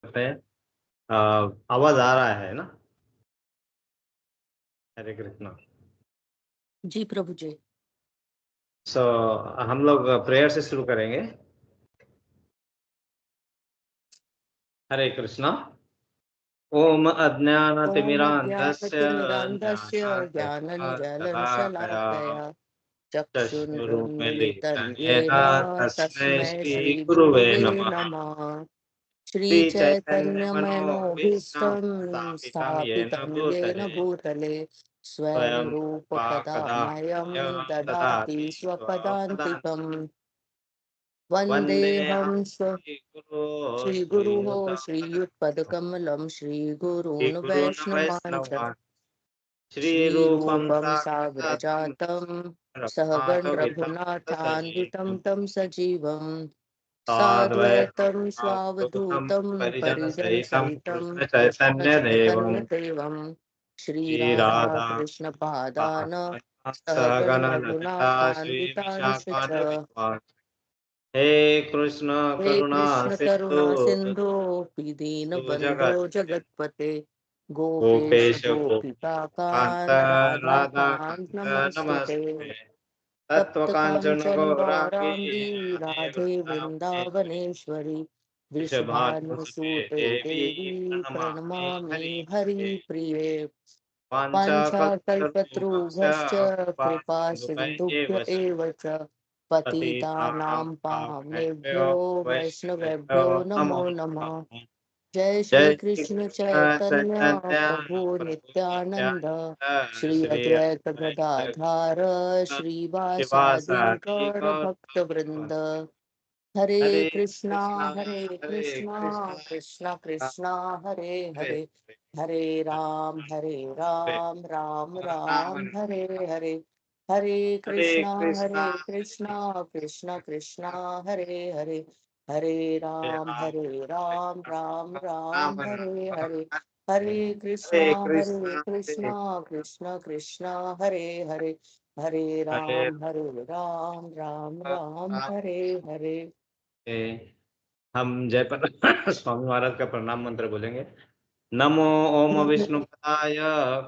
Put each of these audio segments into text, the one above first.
करते हैं। आवाज आ रहा है ना? हरे कृष्णा। जी प्रभु जी। सो हम लोग प्रेयर से शुरू करेंगे। हरे कृष्णा। ओम ओम अज्ञानतिमिरान्धस्य अज्ञानतिमिरान्धस्य ज्ञानाञ्जनशलाकया ज्ञानञ्जनशलाकया चक्षुरुन्मीलितं चक्षुरुन्मीलितं येन येन तस्मै तस्मै श्रीगुरुवे श्रीगुरुवे नमः। नमः। श्रीचैतन्यमनोभीष्टं श्रीचैतन्यमनोभीष्टं येन स्थापितं येन भूतले भूतले स्वयं स्वयं रूप रूपा कदा कदा मह्यं मह्यं ददाति ददाति स्वपदान्तिकम्। स्वपदान्तिकम्। वन्देऽहं वन्देऽहं श्रीगुरुः श्रीयुत्पदकमलं श्रीगुरून् श्रीगुरून् वैष्णवांश्च वैष्णवान् श्रीरूपं श्रीरूपं साग्रजातं साग्रजातं सहगण रघुनाथान्वितं रघुनाथान्वितं सजीवम् तं सजीवं साद्वैतं साद्वैतं सावधूतं स्वावधूतं परिजनसहितं परिजनसहितं कृष्णचैतन्यदेवम् कृष्णचैतन्यदेवं श्रीराधा श्रीराधाकृष्णपादान् सहगण सहगणललिता रघुनाथान्वितांश्च श्रीविशाखान्वितान्। हे कृष्ण हे करुणा कृष्ण सिन्धु करुणा सिंधु दीनबन्धो जगत् जगत्पते गोपेश गोपेश गोपिकान्त गोपिकान्त राधाकान्त राधाकान्त नमस्तुते। नमस्ते। तप्त तत्त्वकाञ्चन कांचन गौराङ्गी गौरांगी राधे राधे वृन्दावनेश्वरी वृंदावनेश्वरी वृषभानुसुते वृषभानुसुते देवी देवी प्रणमामि प्रणमामि हरिप्रिये। हरिप्रिये। वाञ्छाकल्पतरुभ्यश्च वाञ्छाकल्पतरुभ्यश्च कृपा कृपा सिन्धुभ्यैव सिन्धुभ्य एव च पतितानां पतितानां पावनेभ्यो पावनेभ्यो वैष्णवेभ्यो वैष्णवेभ्यो नमो नमो नमः। नमः। जय जय श्री श्री कृष्ण कृष्ण चैतन्य चैतन्य प्रभु प्रभु नित्यानंद नित्यानंद श्री श्री अद्वैत अद्वैत गदाधार गदाधर श्रीवासादि शिवासादि गौर भक्त गौरभक्तवृंद। वृंद। हरे हरे कृष्णा कृष्णा हरे हरे कृष्णा कृष्णा कृष्णा कृष्णा हरे हरे हरे हरे हरे हरे राम राम राम राम हरे हरे। हरे हरे कृष्णा कृष्णा कृष्णा कृष्णा हरे हरे हरे राम राम राम राम हरे हरे। हरे हरे कृष्णा कृष्णा कृष्णा कृष्णा हरे हरे हरे हरे राम राम राम राम हरे हरे। हम जयपद स्वामी महाराज का प्रणाम मंत्र बोलेंगे। नमो ओम विष्णुपदाय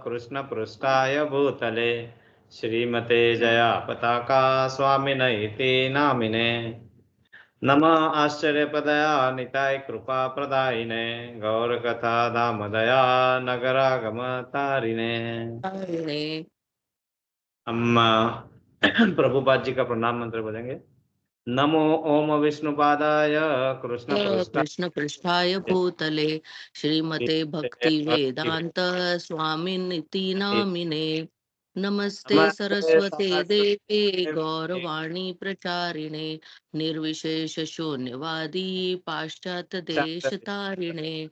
कृष्ण पृष्ठाय भूतले श्रीमते जया पताका स्वामिनैति नामिने। नमः आश्चर्यपदया निताय कृपा प्रदायिने गौरकथा दामदया नगरागम तारिणे। हरे हम प्रभुपाद जी का प्रणाम मंत्र बोलेंगे। नमो ओम विष्णुपादाय कृष्ण कृष्ण पृष्ठाय भूतले श्रीमते भक्ति वेदांत स्वामिनिति नामिने। नमस्ते नमस्ते सरस्वते देवे सरस्वती गौरवाणी प्रचारिणे निर्विशेष शून्यवादी पाश्चात्य देश तारिणे।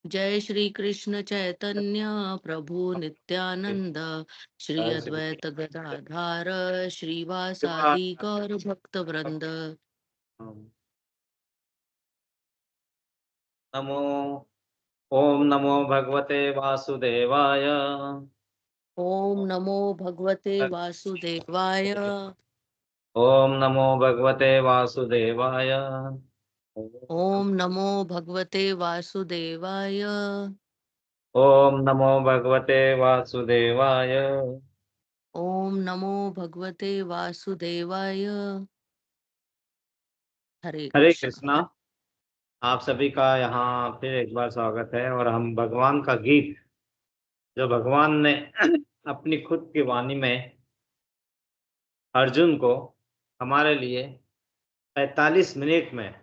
जय श्री कृष्ण चैतन्य प्रभु नित्यानंद श्री अद्वैत गदाधार श्रीवासादि गौर भक्त वृंद। नमो ओम नमो भगवते वासुदेवाय। ओम नमो भगवते वासुदेवाय। ओम नमो भगवते वासुदेवाय। ओम नमो भगवते वासुदेवाय। ओम नमो भगवते वासुदेवाय। ओम नमो भगवते वासुदेवाय। हरे हरे कृष्णा। कृष्णा। आप सभी का यहाँ फिर एक बार स्वागत है और हम भगवान का गीत जो भगवान ने अपनी खुद की वाणी में अर्जुन को हमारे लिए 45 मिनट में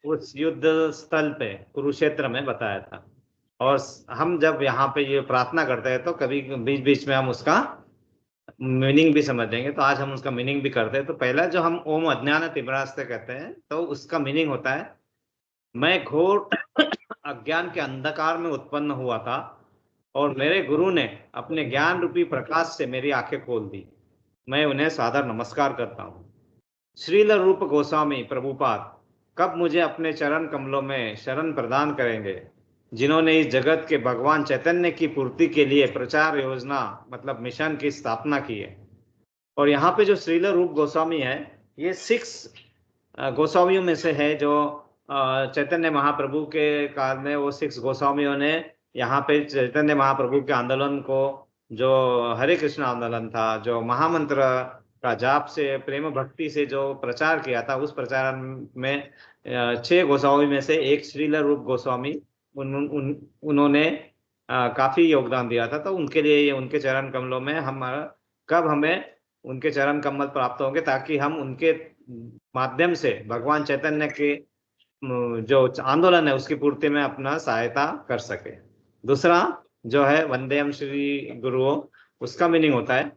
उस युद्ध स्थल पे कुरुक्षेत्र में बताया था। और हम जब यहाँ पे ये प्रार्थना करते हैं तो कभी बीच बीच में हम उसका मीनिंग भी समझेंगे। तो आज हम उसका मीनिंग भी करते हैं। तो पहला जो हम ओम अज्ञान तिमिरास्ते कहते हैं तो उसका मीनिंग होता है मैं घोर अज्ञान के अंधकार में उत्पन्न हुआ था और मेरे गुरु ने अपने ज्ञान रूपी प्रकाश से मेरी आंखें खोल दी। मैं उन्हें सादर नमस्कार करता हूँ। श्रील रूप गोस्वामी प्रभुपाद कब मुझे अपने चरण कमलों में शरण प्रदान करेंगे, जिन्होंने इस जगत के भगवान चैतन्य की पूर्ति के लिए प्रचार योजना मतलब मिशन की स्थापना की है। और यहाँ पे जो श्रील रूप गोस्वामी है ये 6 गोस्वामियों में से है जो चैतन्य महाप्रभु के काल में वो 6 गोस्वामियों ने यहाँ पे चैतन्य महाप्रभु के आंदोलन को, जो हरे कृष्ण आंदोलन था, जो महामंत्र का जाप से प्रेम भक्ति से जो प्रचार किया था, उस प्रचार में 6 गोस्वामी में से एक श्रील रूप गोस्वामी उन्होंने काफी योगदान दिया था। तो उनके लिए उनके चरण कमलों में कब हमें उनके चरण कमल प्राप्त होंगे, ताकि हम उनके माध्यम से भगवान चैतन्य के जो आंदोलन है उसकी पूर्ति में अपना सहायता कर सके। दूसरा जो है वंदेयम श्री गुरुओं, उसका मीनिंग होता है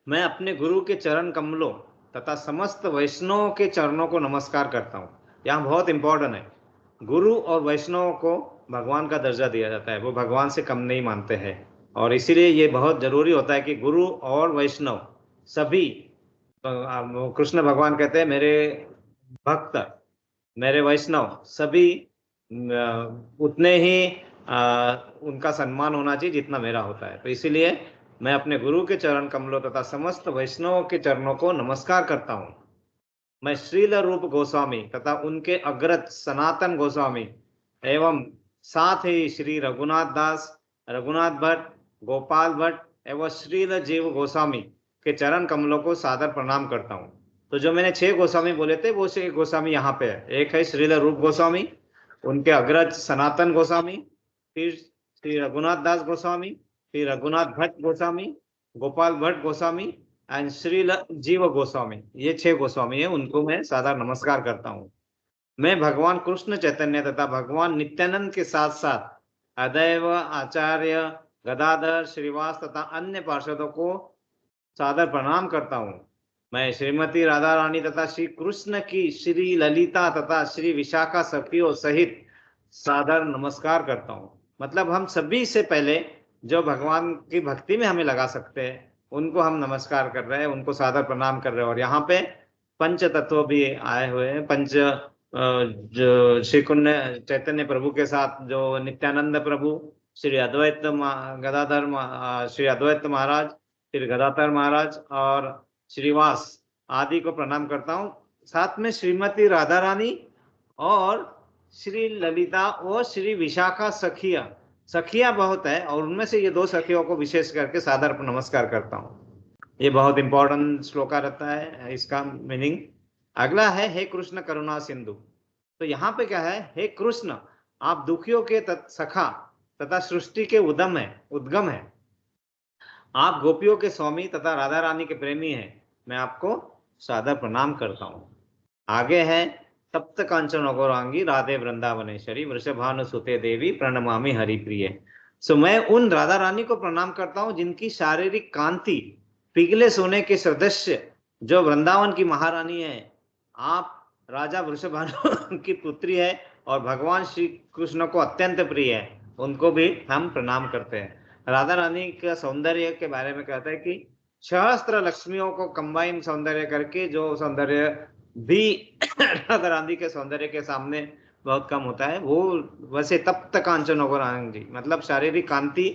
मैं अपने गुरु के चरण कमलों तथा समस्त वैष्णव के चरणों को नमस्कार करता हूँ। यहाँ बहुत इंपॉर्टेंट है, गुरु और वैष्णव को भगवान का दर्जा दिया जाता है, वो भगवान से कम नहीं मानते हैं। और इसीलिए ये बहुत जरूरी होता है कि गुरु और वैष्णव सभी, कृष्ण भगवान कहते हैं मेरे भक्त, मेरे वैष्णव सभी उतने ही उनका सम्मान होना चाहिए जितना मेरा होता है। तो इसीलिए मैं अपने गुरु के चरण कमलों तथा समस्त वैष्णव के चरणों को नमस्कार करता हूँ। मैं श्रील रूप गोस्वामी तथा उनके अग्रज सनातन गोस्वामी एवं साथ ही श्री रघुनाथ दास, रघुनाथ भट्ट, गोपाल भट्ट एवं श्रील जीव गोस्वामी के चरण कमलों को सादर प्रणाम करता हूँ। तो जो मैंने 6 गोस्वामी बोले थे वो 6 गोस्वामी यहाँ पे है। एक है श्रील रूप गोस्वामी, उनके अग्रज सनातन गोस्वामी, फिर श्री रघुनाथ दास गोस्वामी, फिर रघुनाथ भट्ट गोस्वामी, गोपाल भट्ट गोस्वामी एंड श्री जीव गोस्वामी। ये 6 गोस्वामी है, उनको मैं सादर नमस्कार करता हूँ। मैं भगवान कृष्ण चैतन्य तथा भगवान नित्यानंद के साथ साथ अदैव, आचार्य गदाधर, श्रीवास तथा अन्य पार्षदों को सादर प्रणाम करता हूँ। मैं श्रीमती राधा रानी तथा श्री कृष्ण की श्री ललिता तथा श्री विशाखा सखियों सहित सादर नमस्कार करता हूँ। मतलब हम सभी से पहले जो भगवान की भक्ति में हमें लगा सकते हैं उनको हम नमस्कार कर रहे हैं, उनको सादर प्रणाम कर रहे हैं। और यहाँ पे पंच तत्व भी आए हुए हैं। पंच जो श्री कृष्ण चैतन्य प्रभु के साथ जो नित्यानंद प्रभु, श्री अद्वैत गदाधर, श्री अद्वैत महाराज, श्री गदाधर महाराज और श्रीवास आदि को प्रणाम करता हूँ। साथ में श्रीमती राधा रानी और श्री ललिता और श्री विशाखा सखिया बहुत है, और उनमें से ये 2 सखियों को विशेष करके सादर नमस्कार करता हूँ। ये बहुत इंपॉर्टेंट श्लोका रहता है, इसका मीनिंग। अगला है हे कृष्ण करुणा सिंधु। तो यहाँ पे क्या है, हे कृष्ण आप दुखियों के सखा तथा सृष्टि के उद्गम है, आप गोपियों के स्वामी तथा राधा रानी के प्रेमी हैं, मैं आपको सादर प्रणाम करता हूँ। आगे है सप्त कांचन गौरांगी राधे वृंदावनेश्वरी वृषभानुसुते देवी प्रणमामि हरिप्रिय। सो मैं उन राधा रानी को प्रणाम करता हूँ जिनकी शारीरिक कांति पिघले सोने के सदृश्य, जो वृंदावन की महारानी है। आप राजा वृषभानु की पुत्री है और भगवान श्री कृष्ण को अत्यंत प्रिय है, उनको भी हम प्रणाम करते हैं। राधा रानी का सौंदर्य के बारे में कहता है कि सहस्त्र लक्ष्मियों को कंबाइन सौंदर्य करके, जो सौंदर्य भी राधा रानी के सौंदर्य के सामने बहुत कम होता है, वो वैसे तप्त कांचन गौरांगी, मतलब शारीरिक कांति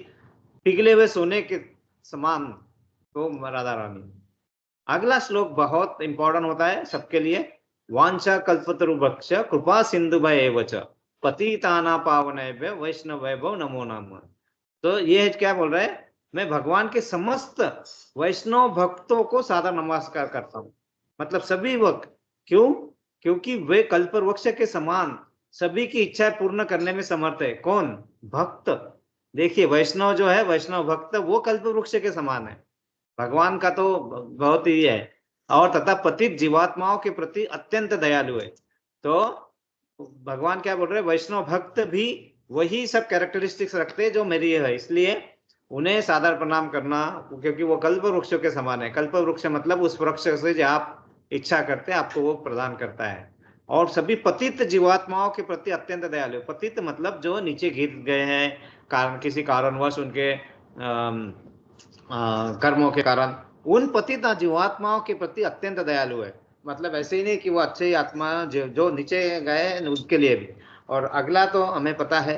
पिघले हुए सोने के समान तो राधा रानी। अगला श्लोक बहुत इंपॉर्टेंट होता है सबके लिए। वांछा कल्पतरुभक्ष कृपा सिंधु एव च पतिताना पावनेभ्य वैष्णव वैभव नमो नमः। तो ये क्या बोल रहा है, मैं भगवान के समस्त वैष्णव भक्तों को सादर नमस्कार करता हूँ। मतलब सभी वक्त, क्यों? क्योंकि वे कल्पवृक्ष के समान सभी की इच्छा पूर्ण करने में समर्थ है। कौन? भक्त। देखिए वैष्णव जो है, वैष्णव भक्त, वो कल्पवृक्ष के समान है। भगवान का तो बहुत ही है। और तथा पतित जीवात्माओं के प्रति अत्यंत दयालु है। तो भगवान क्या बोल रहे हैं, वैष्णव भक्त भी वही सब कैरेक्टरिस्टिक्स रखते हैं जो मेरी है, इसलिए उन्हें सादर प्रणाम करना, क्योंकि वो कल्प वृक्षों के समान है। कल्प वृक्ष मतलब उस वृक्ष से जो आप इच्छा करते हैं आपको वो प्रदान करता है। और सभी पतित जीवात्माओं के प्रति अत्यंत दयालु। पतित मतलब जो नीचे गिर गए हैं कारण, किसी कारणवश उनके कर्मों के कारण, उन पतित जीवात्माओं के प्रति अत्यंत दयालु है। मतलब ऐसे ही नहीं कि वो अच्छे आत्मा जो नीचे गए उनके लिए भी। और अगला तो हमें पता है,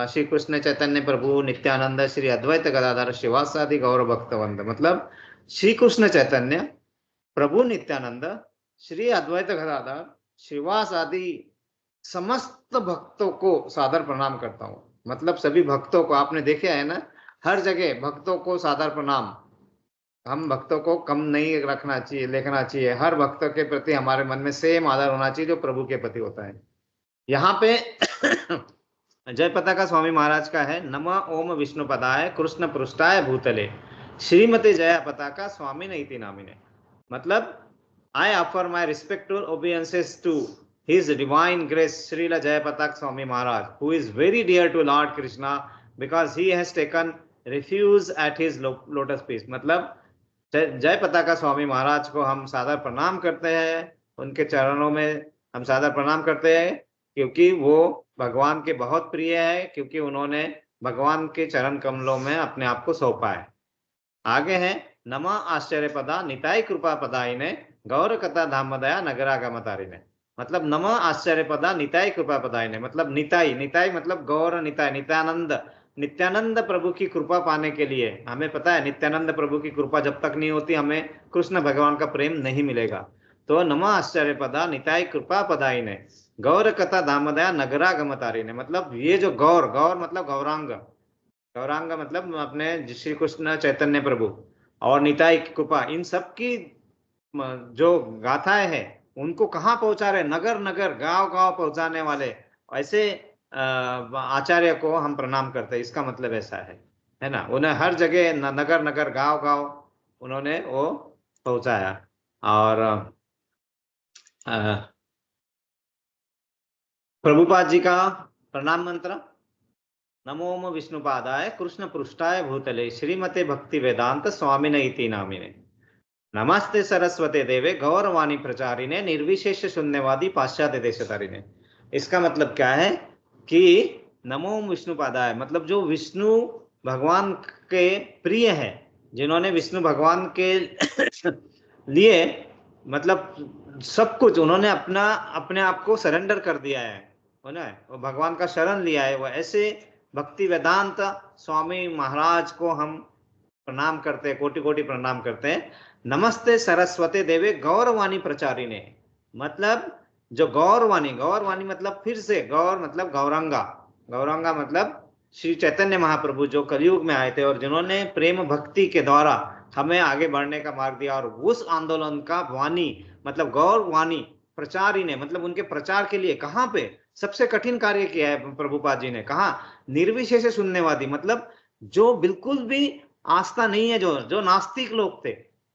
श्री कृष्ण चैतन्य प्रभु नित्यानंद श्री अद्वैत गदाधर श्रीवास आदि गौर भक्तवंद। मतलब श्री कृष्ण चैतन्य प्रभु नित्यानंद श्री अद्वैत गदाधर श्रीवास आदि समस्त भक्तों को सादर प्रणाम करता हूँ। मतलब सभी भक्तों को, आपने देखा है ना, हर जगह भक्तों को सादर प्रणाम। हम भक्तों को कम नहीं रखना चाहिए, लिखना चाहिए। हर भक्त के प्रति हमारे मन में सेम आदर होना चाहिए जो प्रभु के प्रति होता है। यहाँ पे जय पताका स्वामी महाराज का है, नमः ओम विष्णु पदाय कृष्ण पृष्ठाय भूतले श्रीमते जया पताका स्वामी नैति नामिने। मतलब I offer my respectful obeisances to His Divine Grace Srila Jayapatak Swami Maharaj, who is very dear to Lord Krishna because he has taken refuge at his lotus feet. मतलब जय पताका स्वामी महाराज को हम सादर प्रणाम करते हैं, उनके चरणों में हम सादर प्रणाम करते हैं, क्योंकि वो भगवान के बहुत प्रिय है, क्योंकि उन्होंने भगवान के चरण कमलों में अपने आप को सौंपा है। आगे है नमः आश्चर्य पदा निताई कृपा पदाइने गौर कथा धामदया नगरागमतारिने। मतलब नमः आश्चर्य पदा निताई कृपा पदाइने, मतलब निताई, निताई मतलब गौर निताई, नित्यानंद, नित्यानंद प्रभु की कृपा पाने के लिए। हमें पता है नित्यानंद प्रभु की कृपा जब तक नहीं होती हमें कृष्ण भगवान का प्रेम नहीं मिलेगा। तो नमः आश्चर्य पदा निताई कृपा पदाइने गौर कथा धामदया नगरागमतारिने। मतलब ये जो गौर, गौर मतलब गौरांग, गौरांग मतलब अपने श्री कृष्ण चैतन्य प्रभु और निताई की कृपा, इन सब की जो गाथाएं हैं उनको कहाँ पहुंचा रहे, नगर नगर गांव गांव पहुंचाने वाले ऐसे आचार्य को हम प्रणाम करते हैं। इसका मतलब ऐसा है ना, उन्हें हर जगह नगर नगर गांव गांव उन्होंने वो पहुंचाया। और प्रभुपाद जी का प्रणाम मंत्र, नमोम विष्णुपादाय कृष्ण पृष्ठाय भूतले श्रीमते भक्ति वेदांत स्वामिने इति नामिने नमस्ते सरस्वते देवे गौरवाणी प्रचारिणे निर्विशेष शून्यवादी पाश्चात्य देशतारिणे। इसका मतलब क्या है कि नमोम विष्णुपादाय मतलब जो विष्णु भगवान के प्रिय है, जिन्होंने विष्णु भगवान के लिए मतलब सब कुछ उन्होंने अपने आप को सरेंडर कर दिया है, वो भगवान का शरण लिया है, वो ऐसे भक्ति वेदांत स्वामी महाराज को हम प्रणाम करते हैं, कोटि कोटि प्रणाम करते हैं। नमस्ते सरस्वती देवे गौरवाणी प्रचारिणे, मतलब जो गौरवाणी, गौरवाणी मतलब फिर से गौर मतलब गौरंगा, गौरंगा मतलब श्री चैतन्य महाप्रभु जो कलयुग में आए थे और जिन्होंने प्रेम भक्ति के द्वारा हमें आगे बढ़ने का मार्ग दिया, और उस आंदोलन का वाणी मतलब गौरवाणी प्रचारिणे मतलब उनके प्रचार के लिए कहाँ पे सबसे कठिन कार्य किया है प्रभुपाद जी ने। कहा निर्विशेष शून्यवादी मतलब जो बिल्कुल भी आस्था नहीं है, जो नास्तिक लोग थे,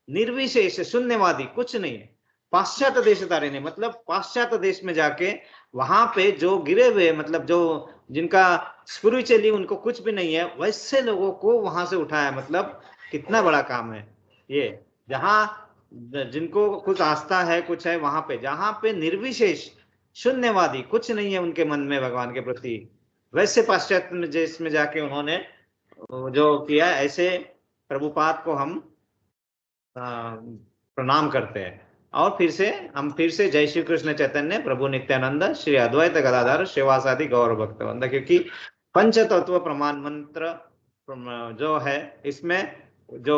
निर्विशेष शून्यवादी कुछ नहीं है। पाश्चात्य देशधारी ने मतलब पाश्चात्य देश में जाके वहां पे जो गिरे हुए मतलब जो जिनका स्पिरिचुअली उनको कुछ भी नहीं है वैसे लोगों को वहां से उठाया। मतलब कितना बड़ा काम है ये, जहां जिनको कुछ आस्था है कुछ है, वहां पे जहां पे निर्विशेष शून्यवादी कुछ नहीं है उनके मन में भगवान के प्रति, वैसे पाश्चात्य देश में जाके उन्होंने जो किया, ऐसे प्रभुपाद को हम प्रणाम करते हैं। और फिर से जय श्री कृष्ण चैतन्य प्रभु नित्यानंद श्री अद्वैत गदाधर श्रीवासादि गौर भक्तवृंद, क्योंकि पंच तत्व प्रमाण मंत्र जो है इसमें जो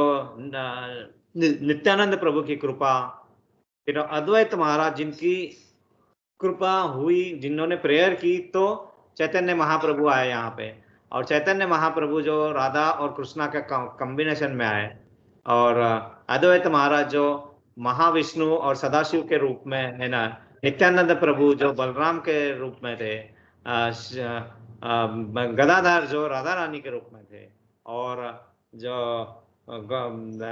नित्यानंद प्रभु की कृपा, फिर अद्वैत महाराज जिनकी कृपा हुई, जिन्होंने प्रेयर की तो चैतन्य महाप्रभु आए यहाँ पे, और चैतन्य महाप्रभु जो राधा और कृष्णा का कॉम्बिनेशन में आए, और अद्वैत महाराज जो महाविष्णु और सदाशिव के रूप में है ना, नित्यानंद प्रभु जो बलराम के रूप में थे, गदाधर जो राधा रानी के रूप में थे, और जो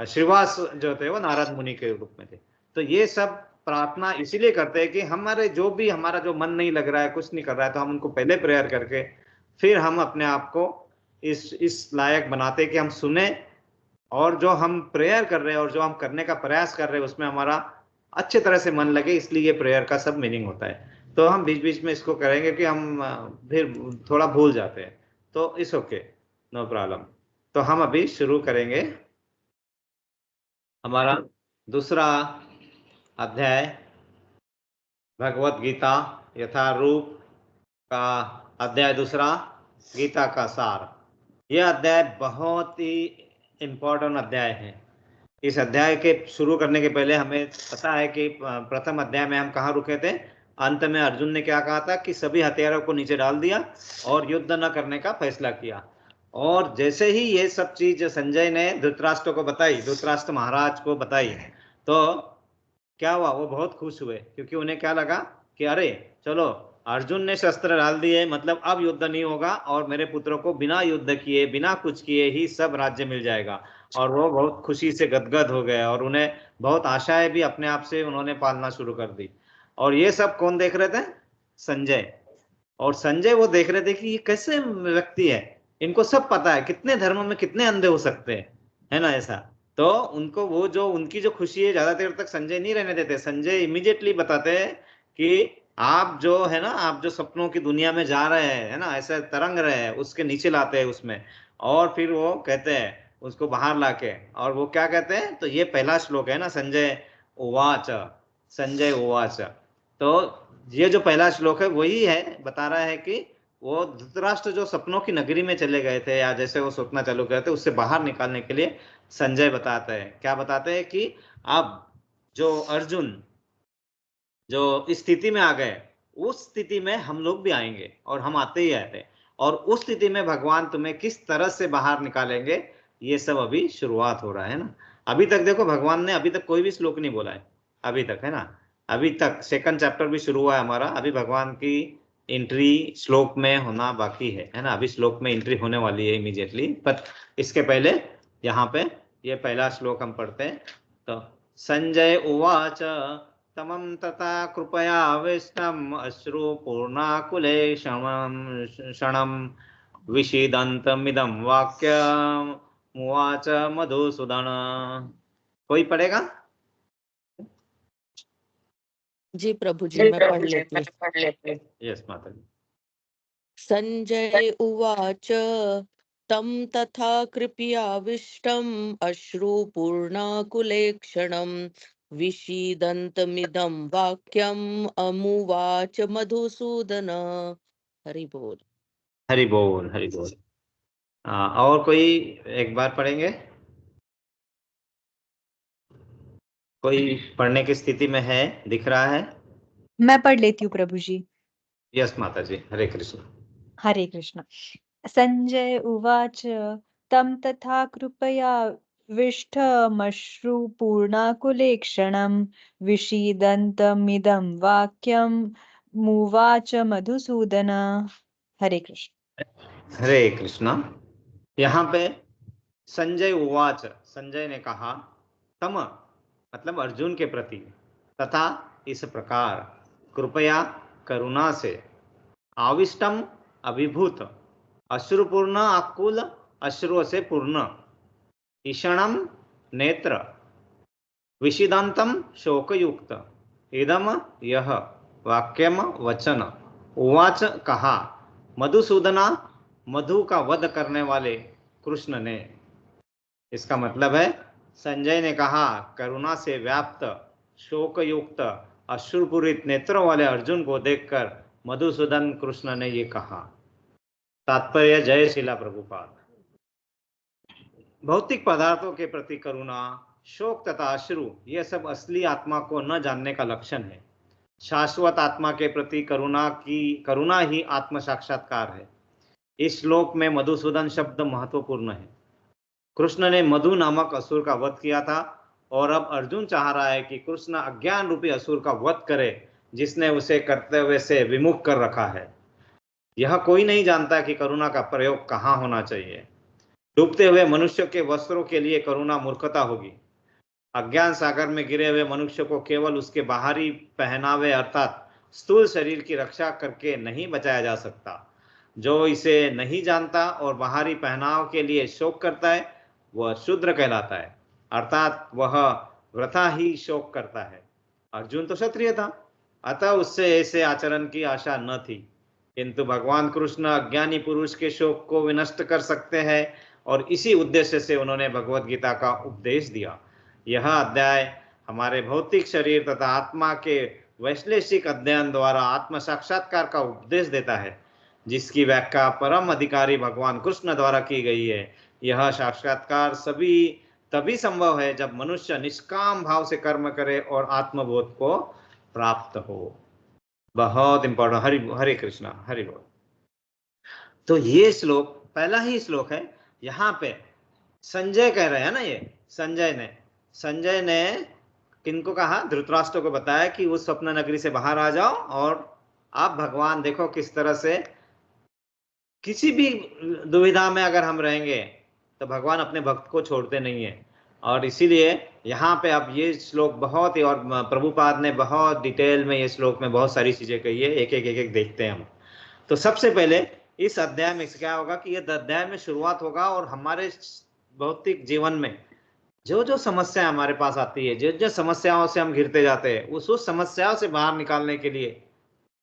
श्रीवास जो थे वो नारद मुनि के रूप में थे। तो ये सब प्रार्थना इसीलिए करते हैं कि हमारे जो भी हमारा जो मन नहीं लग रहा है, कुछ नहीं कर रहा है, तो हम उनको पहले प्रेयर करके फिर हम अपने आप को इस लायक बनाते हैं कि हम सुने, और जो हम प्रेयर कर रहे हैं और जो हम करने का प्रयास कर रहे हैं उसमें हमारा अच्छे तरह से मन लगे, इसलिए ये प्रेयर का सब मीनिंग होता है। तो हम बीच बीच में इसको करेंगे कि हम फिर थोड़ा भूल जाते हैं, तो इट्स ओके, नो प्रॉब्लम। तो हम अभी शुरू करेंगे हमारा दूसरा अध्याय भगवत गीता यथारूप का अध्याय दूसरा, गीता का सार। यह अध्याय बहुत ही इम्पोर्टेंट अध्याय है। इस अध्याय के शुरू करने के पहले हमें पता है कि प्रथम अध्याय में हम कहाँ रुके थे, अंत में अर्जुन ने क्या कहा था कि सभी हथियारों को नीचे डाल दिया और युद्ध न करने का फैसला किया। और जैसे ही ये सब चीज संजय ने धृतराष्ट्र को बताई, धृतराष्ट्र महाराज को बताई, तो क्या हुआ, वो बहुत खुश हुए, क्योंकि उन्हें क्या लगा कि अरे चलो, अर्जुन ने शस्त्र डाल दिए, मतलब अब युद्ध नहीं होगा और मेरे पुत्रों को बिना युद्ध किए, बिना कुछ किए ही सब राज्य मिल जाएगा। और वो बहुत खुशी से गदगद हो गए और उन्हें बहुत आशाएं भी अपने आप से उन्होंने पालना शुरू कर दी। और ये सब कौन देख रहे थे? संजय। और संजय वो देख रहे थे कि ये कैसे व्यक्ति है, इनको सब पता है, कितने धर्मों में कितने अंधे हो सकते हैं, है ना ऐसा। तो उनको वो जो उनकी जो खुशी है, ज्यादा देर तक संजय नहीं रहने देते। संजय इमीडिएटली बताते हैं कि आप जो है ना, आप जो सपनों की दुनिया में जा रहे हैं, है ना, ऐसे तरंग रहे हैं, उसके नीचे लाते हैं उसमें। और फिर वो कहते हैं उसको बाहर लाके, और वो क्या कहते हैं, तो ये पहला श्लोक है ना, संजय उवाच, संजय उवाच। तो ये जो पहला श्लोक है वही है, बता रहा है कि वो धृतराष्ट्र जो सपनों की नगरी में चले गए थे, या जैसे वो सोचना चालू करे थे, उससे बाहर निकालने के लिए संजय बताते हैं, क्या बताते हैं कि अब जो अर्जुन जो इस स्थिति में आ गए, उस स्थिति में हम लोग भी आएंगे, और हम आते ही आते हैं। और उस स्थिति में भगवान तुम्हें किस तरह से बाहर निकालेंगे, ये सब अभी शुरुआत हो रहा है ना। अभी तक देखो, भगवान ने अभी तक कोई भी श्लोक नहीं बोला है अभी तक, है ना। अभी तक सेकंड चैप्टर भी शुरू हुआ है हमारा, अभी भगवान की एंट्री श्लोक में होना बाकी है ना। अभी श्लोक में एंट्री होने वाली है इमीडिएटली, पर इसके पहले यहाँ पे ये पहला श्लोक हम पढ़ते हैं। तो संजय उवाच तमं तथा कृपयाविष्टम् अश्रुपूर्णाकुलेक्षणं विषीदन्तमिदं वाक्यमुवाच मधुसूदन। कोई पढ़ेगा? जी प्रभु जी, मैं पढ़ लेती हूँ। यस माता जी। संजय उवाच तं तथा कृपयाविष्टम् अश्रुपूर्णाकुलेक्षणं विषीदन्तमिदं वाक्यम् अमुवाच मधुसूदन। हरि बोल। हरि बोल, हरि बोल। और कोई एक बार पढ़ेंगे? कोई पढ़ने की स्थिति में है, दिख रहा है? मैं पढ़ लेती हूँ प्रभु जी। यस माता जी, हरे कृष्ण। हरे कृष्ण। संजय उवाच तं तथा कृपयाविष्टमश्रुपूर्णाकुलेक्षणं विषीदन्तमिदं वाक्यं मुवाच मधुसूदन। हरे कृष्ण। हरे कृष्ण। यहाँ पे संजय उवाच, संजय ने कहा, तम मतलब अर्जुन के प्रति, तथा इस प्रकार, कृपया करुणा से, आविष्टम अभिभूत, अश्रुपूर्ण आकुल अश्रुओं से पूर्ण, ईषणम नेत्र, विषिदांतम शोकयुक्त, इदम यह वाक्यम वचन, उवाच कहा, मधुसूदना मधु का वध करने वाले कृष्ण ने। इसका मतलब है, संजय ने कहा, करुणा से व्याप्त शोकयुक्त अश्रुपूरित नेत्रों वाले अर्जुन को देखकर मधुसूदन कृष्ण ने ये कहा। तात्पर्य जय शिला प्रभुपाद। भौतिक पदार्थों के प्रति करुणा, शोक तथा अश्रु, ये सब असली आत्मा को न जानने का लक्षण है। शाश्वत आत्मा के प्रति करुणा ही आत्म साक्षात्कार है। इस श्लोक में मधुसूदन शब्द महत्वपूर्ण है। कृष्ण ने मधु नामक असुर का वध किया था, और अब अर्जुन चाह रहा है कि कृष्ण अज्ञान रूपी असुर का वध करे, जिसने उसे कर्तव्य से विमुख कर रखा है। यह कोई नहीं जानता कि करुणा का प्रयोग कहाँ होना चाहिए। डूबते हुए मनुष्य के वस्त्रों के लिए करुणा मूर्खता होगी। अज्ञान सागर में गिरे हुए मनुष्य को केवल उसके बाहरी पहनावे अर्थात स्थूल शरीर की रक्षा करके नहीं बचाया जा सकता। जो इसे नहीं जानता और बाहरी पहनाव के लिए शोक करता है, वह शूद्र कहलाता है, अर्थात वह वृथा ही शोक करता है। अर्जुन तो क्षत्रिय था, अतः उससे ऐसे आचरण की आशा न थी, किंतु भगवान कृष्ण अज्ञानी पुरुष के शोक को विनष्ट कर सकते हैं, और इसी उद्देश्य से उन्होंने भगवत गीता का उपदेश दिया। यह अध्याय हमारे भौतिक शरीर तथा आत्मा के वैश्लेषिक अध्ययन द्वारा आत्म साक्षात्कार का उपदेश देता है, जिसकी व्याख्या परम अधिकारी भगवान कृष्ण द्वारा की गई है। यह साक्षात्कार तभी संभव है जब मनुष्य निष्काम भाव से कर्म करे और आत्मबोध को प्राप्त हो। बहुत इंपॉर्टेंट। हरि हरे कृष्णा, हरि बोल। तो ये श्लोक पहला ही श्लोक है। यहाँ पे संजय कह रहे हैं ना, ये संजय ने किनको कहा? धृतराष्ट्र को बताया कि उस स्वप्न नगरी से बाहर आ जाओ, और आप भगवान देखो किस तरह से किसी भी दुविधा में अगर हम रहेंगे तो भगवान अपने भक्त को छोड़ते नहीं है। और इसीलिए यहाँ पे अब ये श्लोक बहुत ही, और प्रभुपाद ने बहुत डिटेल में ये श्लोक में बहुत सारी चीजें कही है, एक एक देखते हैं हम। तो सबसे पहले इस अध्याय में क्या होगा कि ये अध्याय में शुरुआत होगा, और हमारे भौतिक जीवन में जो जो समस्या हमारे पास आती है, जो जो समस्याओं से हम घिरते जाते हैं, उस समस्याओं से बाहर निकालने के लिए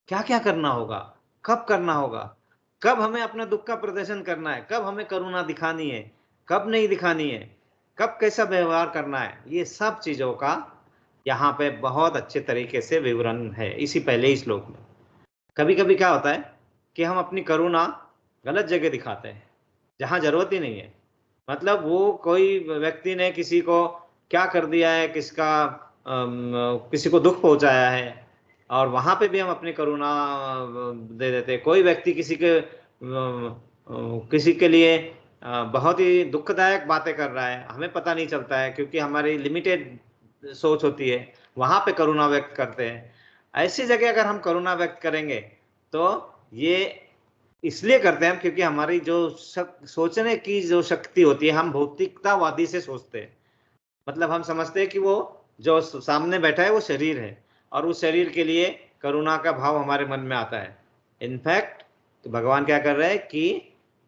क्या क्या करना होगा, कब करना होगा, कब हमें अपने दुख का प्रदर्शन करना है, कब हमें करुणा दिखानी है, कब नहीं दिखानी है, कब कैसा व्यवहार करना है, ये सब चीजों का यहाँ पे बहुत अच्छे तरीके से विवरण है इसी पहले ही श्लोक में। कभी कभी क्या होता है कि हम अपनी करुणा गलत जगह दिखाते हैं, जहाँ जरूरत ही नहीं है। मतलब वो कोई व्यक्ति ने किसी को क्या कर दिया है, किसी को दुख पहुंचाया है, और वहां पे भी हम अपनी करुणा दे देते हैं। कोई व्यक्ति किसी के लिए बहुत ही दुखदायक बातें कर रहा है, हमें पता नहीं चलता है क्योंकि हमारी लिमिटेड सोच होती है, वहां पे करुणा व्यक्त करते हैं। ऐसी जगह अगर हम करुणा व्यक्त करेंगे तो ये इसलिए करते हैं हम क्योंकि हमारी जो सोचने की जो शक्ति होती है, हम भौतिकतावादी से सोचते हैं। मतलब हम समझते हैं कि वो जो सामने बैठा है वो शरीर है, और उस शरीर के लिए करुणा का भाव हमारे मन में आता है। इनफैक्ट तो भगवान क्या कर रहे हैं कि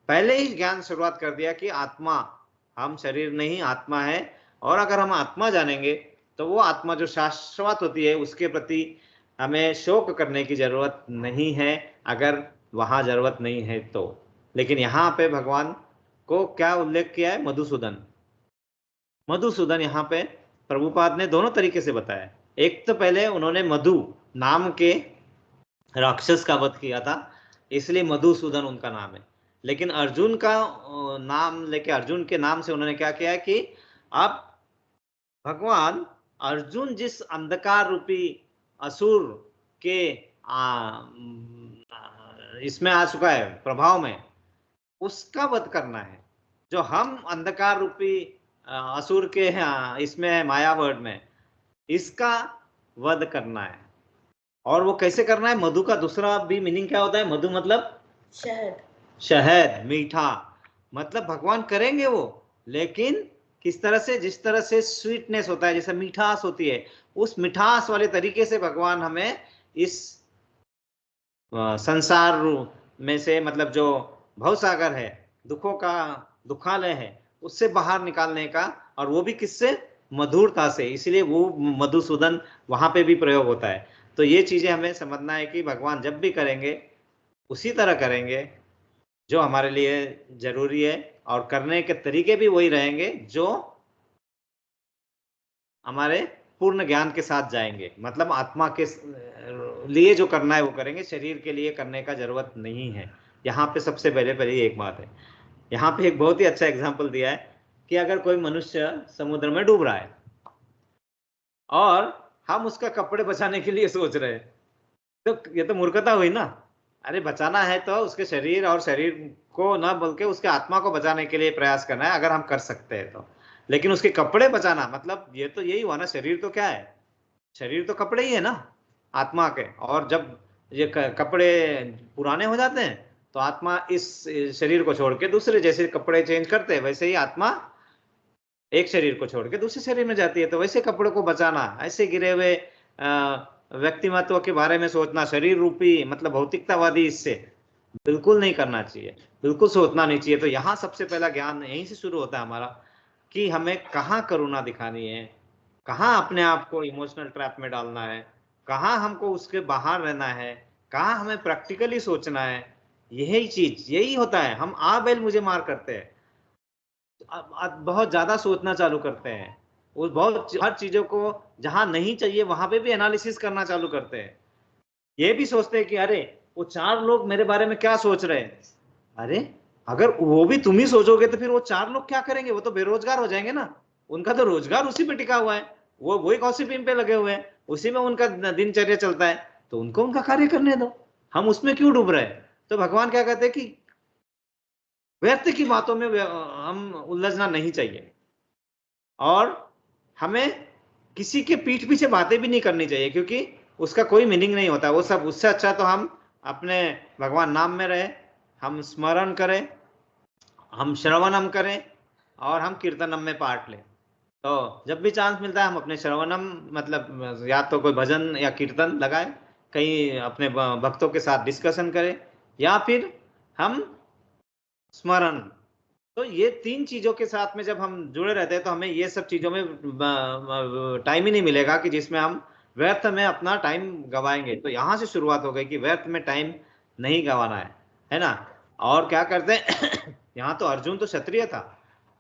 पहले ही ज्ञान शुरुआत कर दिया कि आत्मा, हम शरीर नहीं आत्मा है, और अगर हम आत्मा जानेंगे तो वो आत्मा जो शाश्वत होती है उसके प्रति हमें शोक करने की जरूरत नहीं है, अगर वहां जरूरत नहीं है तो। लेकिन यहाँ पे भगवान को क्या उल्लेख किया है? मधुसूदन। मधुसूदन यहाँ पे प्रभुपाद ने दोनों तरीके से बताया। एक तो पहले उन्होंने मधु नाम के राक्षस का वध किया था, इसलिए मधुसूदन उनका नाम है। लेकिन अर्जुन का नाम लेके, अर्जुन के नाम से उन्होंने क्या किया कि अब भगवान अर्जुन जिस अंधकार रूपी असुर के इसमें आ चुका है प्रभाव में, उसका वध करना है। जो हम अंधकार रूपी असुर के इसमें है, माया वर्ड में, इसका वध करना है। और वो कैसे करना है? मधु का दूसरा भी मीनिंग क्या होता है? मधु मतलब शहद, शहद, मीठा। मतलब भगवान करेंगे वो, लेकिन किस तरह से? जिस तरह से स्वीटनेस होता है, जैसे मिठास होती है, उस मिठास वाले तरीके से भगवान हमें इस संसार में से, मतलब जो भवसागर है, दुखों का दुखालय है, उससे बाहर निकालने का, और वो भी किससे? मधुरता से। इसलिए वो मधुसूदन वहां पे भी प्रयोग होता है। तो ये चीजें हमें समझना है कि भगवान जब भी करेंगे उसी तरह करेंगे जो हमारे लिए जरूरी है, और करने के तरीके भी वही रहेंगे जो हमारे पूर्ण ज्ञान के साथ जाएंगे। मतलब आत्मा के लिए जो करना है वो करेंगे, शरीर के लिए करने का जरूरत नहीं है। यहाँ पे सबसे पहले एक बात है। यहाँ पे एक बहुत ही अच्छा एग्जाम्पल दिया है कि अगर कोई मनुष्य समुद्र में डूब रहा है और हम उसका कपड़े बचाने के लिए सोच रहे हैं, तो ये तो मूर्खता हुई ना। अरे बचाना है तो उसके शरीर, और शरीर को ना बल्कि उसके आत्मा को बचाने के लिए प्रयास करना है, अगर हम कर सकते हैं तो। लेकिन उसके कपड़े बचाना, मतलब ये तो यही हुआ ना, शरीर तो क्या है? शरीर तो कपड़े ही है ना आत्मा के। और जब ये कपड़े पुराने हो जाते हैं तो आत्मा इस शरीर को छोड़ के दूसरे, जैसे कपड़े चेंज करते हैं वैसे ही आत्मा एक शरीर को छोड़ के दूसरे शरीर में जाती है। तो वैसे कपड़ों को बचाना, ऐसे गिरे हुए व्यक्तिमत्व के बारे में सोचना, शरीर रूपी मतलब भौतिकतावादी, इससे बिल्कुल नहीं करना चाहिए, बिल्कुल सोचना नहीं चाहिए। तो यहाँ सबसे पहला ज्ञान यहीं से शुरू होता है हमारा, कि हमें कहाँ करुणा दिखानी है, कहाँ अपने आप को इमोशनल ट्रैप में डालना है, कहाँ हमको उसके बाहर रहना है, कहाँ हमें प्रैक्टिकली सोचना है। यही चीज, यही होता है। हम आ बैल मुझे मार करते हैं, बहुत ज्यादा सोचना चालू करते हैं, वो बहुत हर चीजों को जहां नहीं चाहिए वहां पे भी एनालिसिस करना चालू करते हैं। ये भी सोचते हैं कि अरे वो 4 लोग मेरे बारे में क्या सोच रहे हैं। अरे अगर वो भी तुम ही सोचोगे तो फिर वो 4 लोग क्या करेंगे? वो तो बेरोजगार हो जाएंगे ना, उनका तो रोजगार उसी पे टिका हुआ है, वो वही गॉसिपिंग पे लगे हुए हैं, उसी में उनका दिनचर्या चलता है। तो उनको उनका कार्य करने दो, हम उसमें क्यों डूब रहे हैं। तो भगवान क्या कहते हैं कि व्यर्थ की बातों में हम उलझना नहीं चाहिए, और हमें किसी के पीठ पीछे बातें भी नहीं करनी चाहिए, क्योंकि उसका कोई मीनिंग नहीं होता वो सब। उससे अच्छा तो हम अपने भगवान नाम में रहे, हम स्मरण करें, हम श्रवणम करें, और हम कीर्तनम में पार्ट लें। तो जब भी चांस मिलता है हम अपने श्रवणम, मतलब या तो कोई भजन या कीर्तन लगाए, कहीं अपने भक्तों के साथ डिस्कशन करें, या फिर हम स्मरण। तो ये तीन चीजों के साथ में जब हम जुड़े रहते हैं तो हमें ये सब चीजों में टाइम ही नहीं मिलेगा कि जिसमें हम व्यर्थ में अपना टाइम गवाएंगे। तो यहाँ से शुरुआत हो गई कि व्यर्थ में टाइम नहीं गवाना है ना। और क्या करते हैं यहाँ तो अर्जुन तो क्षत्रिय था,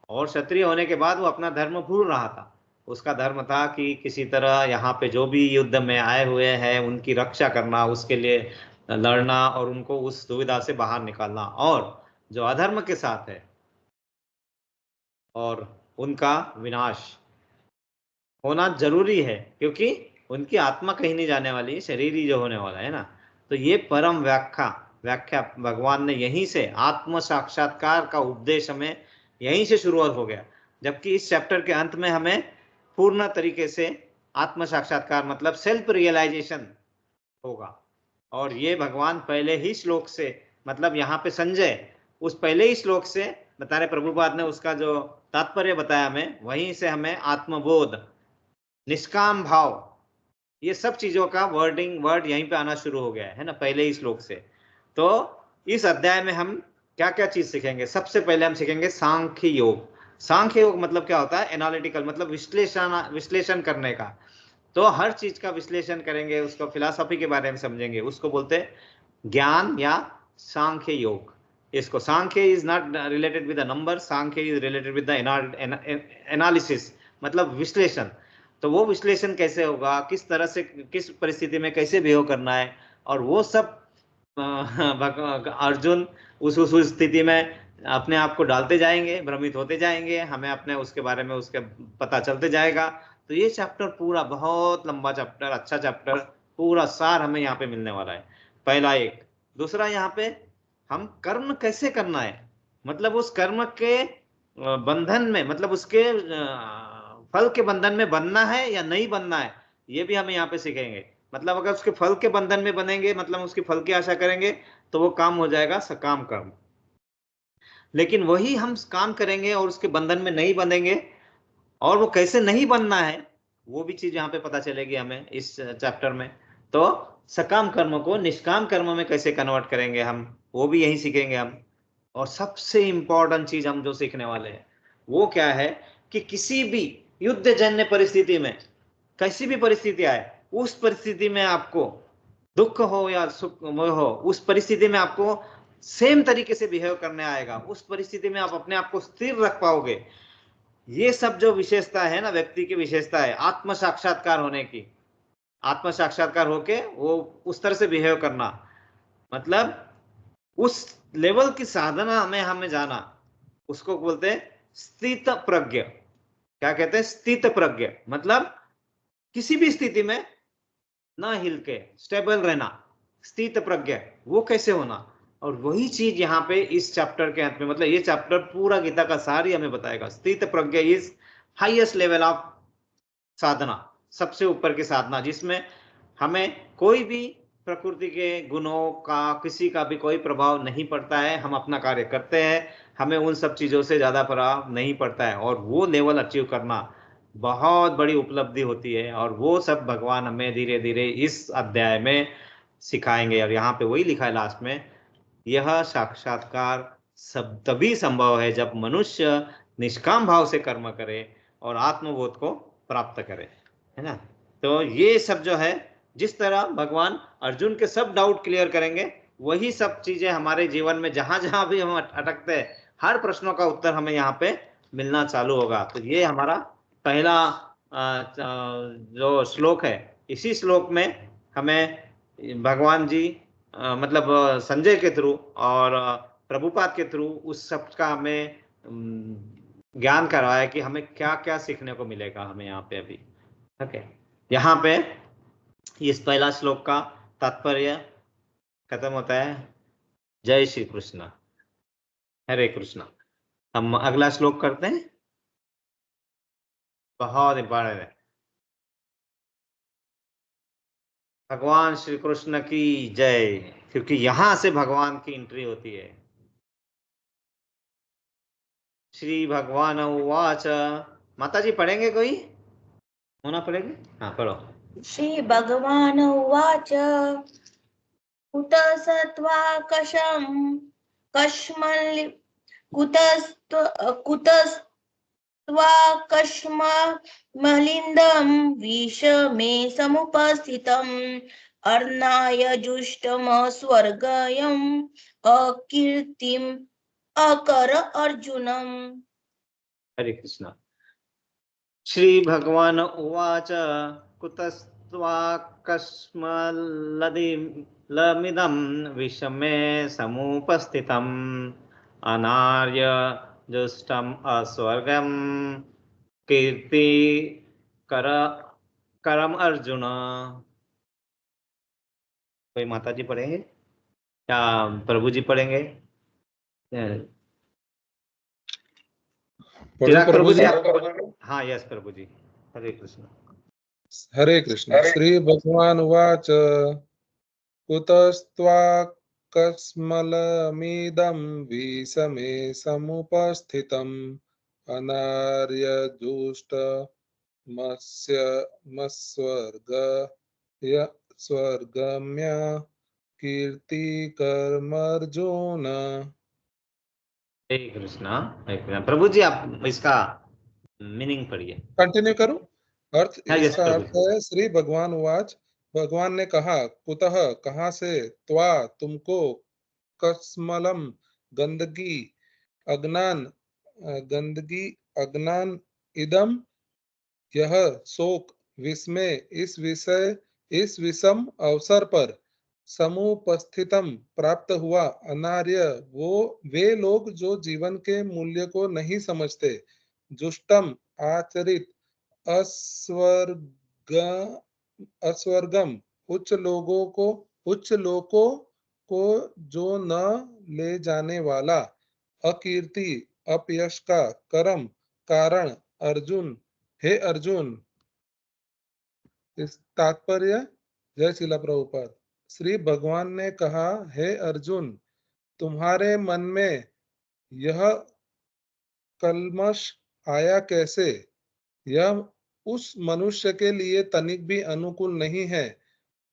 और क्षत्रिय होने के बाद वो अपना धर्म भूल रहा था। उसका धर्म था कि किसी तरह यहाँ पे जो भी युद्ध में आए हुए हैं उनकी रक्षा करना, उसके लिए लड़ना, और उनको उस दुविधा से बाहर निकालना। और जो अधर्म के साथ है और उनका विनाश होना जरूरी है, क्योंकि उनकी आत्मा कहीं नहीं जाने वाली, शरीर ही जो होने वाला है ना। तो ये परम व्याख्या व्याख्या भगवान ने यहीं से, आत्म साक्षात्कार का उपदेश हमें यहीं से शुरुआत हो गया। जबकि इस चैप्टर के अंत में हमें पूर्ण तरीके से आत्म साक्षात्कार मतलब सेल्फ रियलाइजेशन होगा। और ये भगवान पहले ही श्लोक से, मतलब यहाँ पे संजय उस पहले ही श्लोक से बता रहे, प्रभुपाद ने उसका जो तात्पर्य बताया हमें, वहीं से हमें आत्मबोध, निष्काम भाव, ये सब चीजों का वर्ड यहीं पे आना शुरू हो गया है ना, पहले ही श्लोक से। तो इस अध्याय में हम क्या क्या चीज सीखेंगे। सबसे पहले हम सीखेंगे सांख्य योग। सांख्य योग मतलब क्या होता है, एनालिटिकल, मतलब विश्लेषण करने का। तो हर चीज का विश्लेषण करेंगे, उसको फिलॉसफी के बारे में समझेंगे, उसको बोलते हैं ज्ञान या सांख्य योग। इसको Sankhya is not related with the number, Sankhya is related with the analysis, मतलब विश्लेषण। तो वो विश्लेषण कैसे होगा, किस तरह से, किस परिस्थिति में कैसे बिहेव करना है, और वो सब अर्जुन उस स्थिति में अपने आप को डालते जाएंगे, भ्रमित होते जाएंगे, हमें अपने उसके बारे में उसके पता चलते जाएगा। तो ये चैप्टर पूरा बहुत लंबा चैप्टर, अच्छा चैप्टर, पूरा सार हमें यहाँ पे मिलने वाला है। पहला एक। दूसरा यहाँ पे हम कर्म कैसे करना है, मतलब उस कर्म के बंधन में, मतलब उसके फल के बंधन में बनना है या नहीं बनना है, ये भी हमें यहाँ पे सीखेंगे। मतलब अगर उसके फल के बंधन में बनेंगे, मतलब उसके फल की आशा करेंगे, तो वो काम हो जाएगा सकाम कर्म। लेकिन वही हम काम करेंगे और उसके बंधन में नहीं बनेंगे, और वो कैसे नहीं बनना है, वो भी चीज यहाँ पे पता चलेगी हमें इस चैप्टर में। तो सकाम कर्म को निष्काम कर्म में कैसे कन्वर्ट करेंगे हम, वो भी यही सीखेंगे हम। और सबसे इंपॉर्टेंट चीज हम जो सीखने वाले हैं वो क्या है, कि किसी भी युद्ध जन्य परिस्थिति में, कैसी भी परिस्थिति आए, उस परिस्थिति में आपको दुख हो या सुख हो, उस परिस्थिति में आपको सेम तरीके से बिहेव करने आएगा, उस परिस्थिति में आप अपने आप को स्थिर रख पाओगे। ये सब जो विशेषता है ना, व्यक्ति की विशेषता है आत्म साक्षात्कार होने की, आत्म साक्षात्कार होके वो उस तरह से बिहेव करना, मतलब उस लेवल की साधना में हमें जाना, उसको बोलते हैं स्थित प्रज्ञ। क्या कहते हैं, स्थित प्रज्ञ, मतलब किसी भी स्थिति में ना हिल के स्टेबल रहना, स्थित प्रज्ञ, वो कैसे होना। और वही चीज यहाँ पे इस चैप्टर के अंत में, मतलब ये चैप्टर पूरा गीता का सार ही हमें बताएगा। स्थित प्रज्ञ इज हाईएस्ट लेवल ऑफ साधना, सबसे ऊपर की साधना, जिसमें हमें कोई भी प्रकृति के गुणों का, किसी का भी कोई प्रभाव नहीं पड़ता है। हम अपना कार्य करते हैं, हमें उन सब चीजों से ज्यादा प्रभाव नहीं पड़ता है, और वो लेवल अचीव करना बहुत बड़ी उपलब्धि होती है। और वो सब भगवान हमें धीरे धीरे इस अध्याय में सिखाएंगे। और यहाँ पे वही लिखा है लास्ट में, यह साक्षात्कार सब तभी संभव है जब मनुष्य निष्काम भाव से कर्म करे और आत्मबोध को प्राप्त करे, है ना। तो ये सब जो है, जिस तरह भगवान अर्जुन के सब डाउट क्लियर करेंगे, वही सब चीजें हमारे जीवन में जहां जहां भी हम अटकते हैं, हर प्रश्नों का उत्तर हमें यहाँ पे मिलना चालू होगा। तो ये हमारा पहला जो श्लोक है, इसी श्लोक में हमें भगवान जी मतलब संजय के थ्रू और प्रभुपाद के थ्रू उस सब का हमें ज्ञान करवाया कि हमें क्या क्या सीखने को मिलेगा हमें यहाँ पे अभी। ओके, यहाँ पे इस पहला श्लोक का तात्पर्य खत्म होता है। जय श्री कृष्ण, हरे कृष्ण। हम अगला श्लोक करते हैं, बहुत इंपॉर्टेंट है। भगवान श्री कृष्ण की जय, क्योंकि यहां से भगवान की एंट्री होती है। श्री भगवान उवाच, माता जी पढ़ेंगे कोई? होना पड़ेगी, हाँ पढ़ो। श्री भगवान उवाच कुतस्त्वाकशं कश्मल कुतस्त्वाकश्मलिन्दं विषमे समुपस्थितम् अर्णाय जुष्टमस्वर्गयम् अकीर्तिम् अकर अर्जुनम्। हरे कृष्ण। श्री भगवान उवाच कुतस्त्वाकस्मलमिदं विषमे समुपस्थितम् अनार्य जुष्टम् अस्वर्गं कीर्ति कर करम अर्जुन। कोई माता जी पढ़ेंगे या प्रभु जी पढ़ेंगे? चिराग प्रभु जी आप? हाँ यस प्रभु जी। हरे कृष्ण। हरे कृष्ण। श्री भगवान उवाच कुतस्त्वाकस्मलमिदं विषमे समुपस्थितम् अनार्यजुष्टमस्वर्गय स्वर्गम्य कीर्तिकर्मर्जुन। हरे कृष्णा, हरे कृष्णा। प्रभु जी आप इसका मीनिंग पढ़िए। कंटिन्यू करूं? अर्थ, हाँ यस इसका प्रभु अर्थ जी। है श्री भगवान उवाच, भगवान ने कहा, कुतः कहाँ से, त्वा तुमको, कस्मलम गंदगी, अज्ञान, इदम यह, शोक, विस्मय, इस विषम अवसर पर, समुपस्थितम प्राप्त हुआ, अनार्य वे लोग जो जीवन के मूल्य को नहीं समझते, जुष्टम आचरित, अस्वर्ग अस्वर्गम उच्च लोकों को जो न ले जाने वाला, अकीर्ति अपयश का कर्म कारण, अर्जुन हे अर्जुन। इस तात्पर्य, जय शिला प्रभुपाद। श्री भगवान ने कहा, हे अर्जुन, तुम्हारे मन में यह कल्मश आया कैसे? यह उस मनुष्य के लिए तनिक भी अनुकूल नहीं है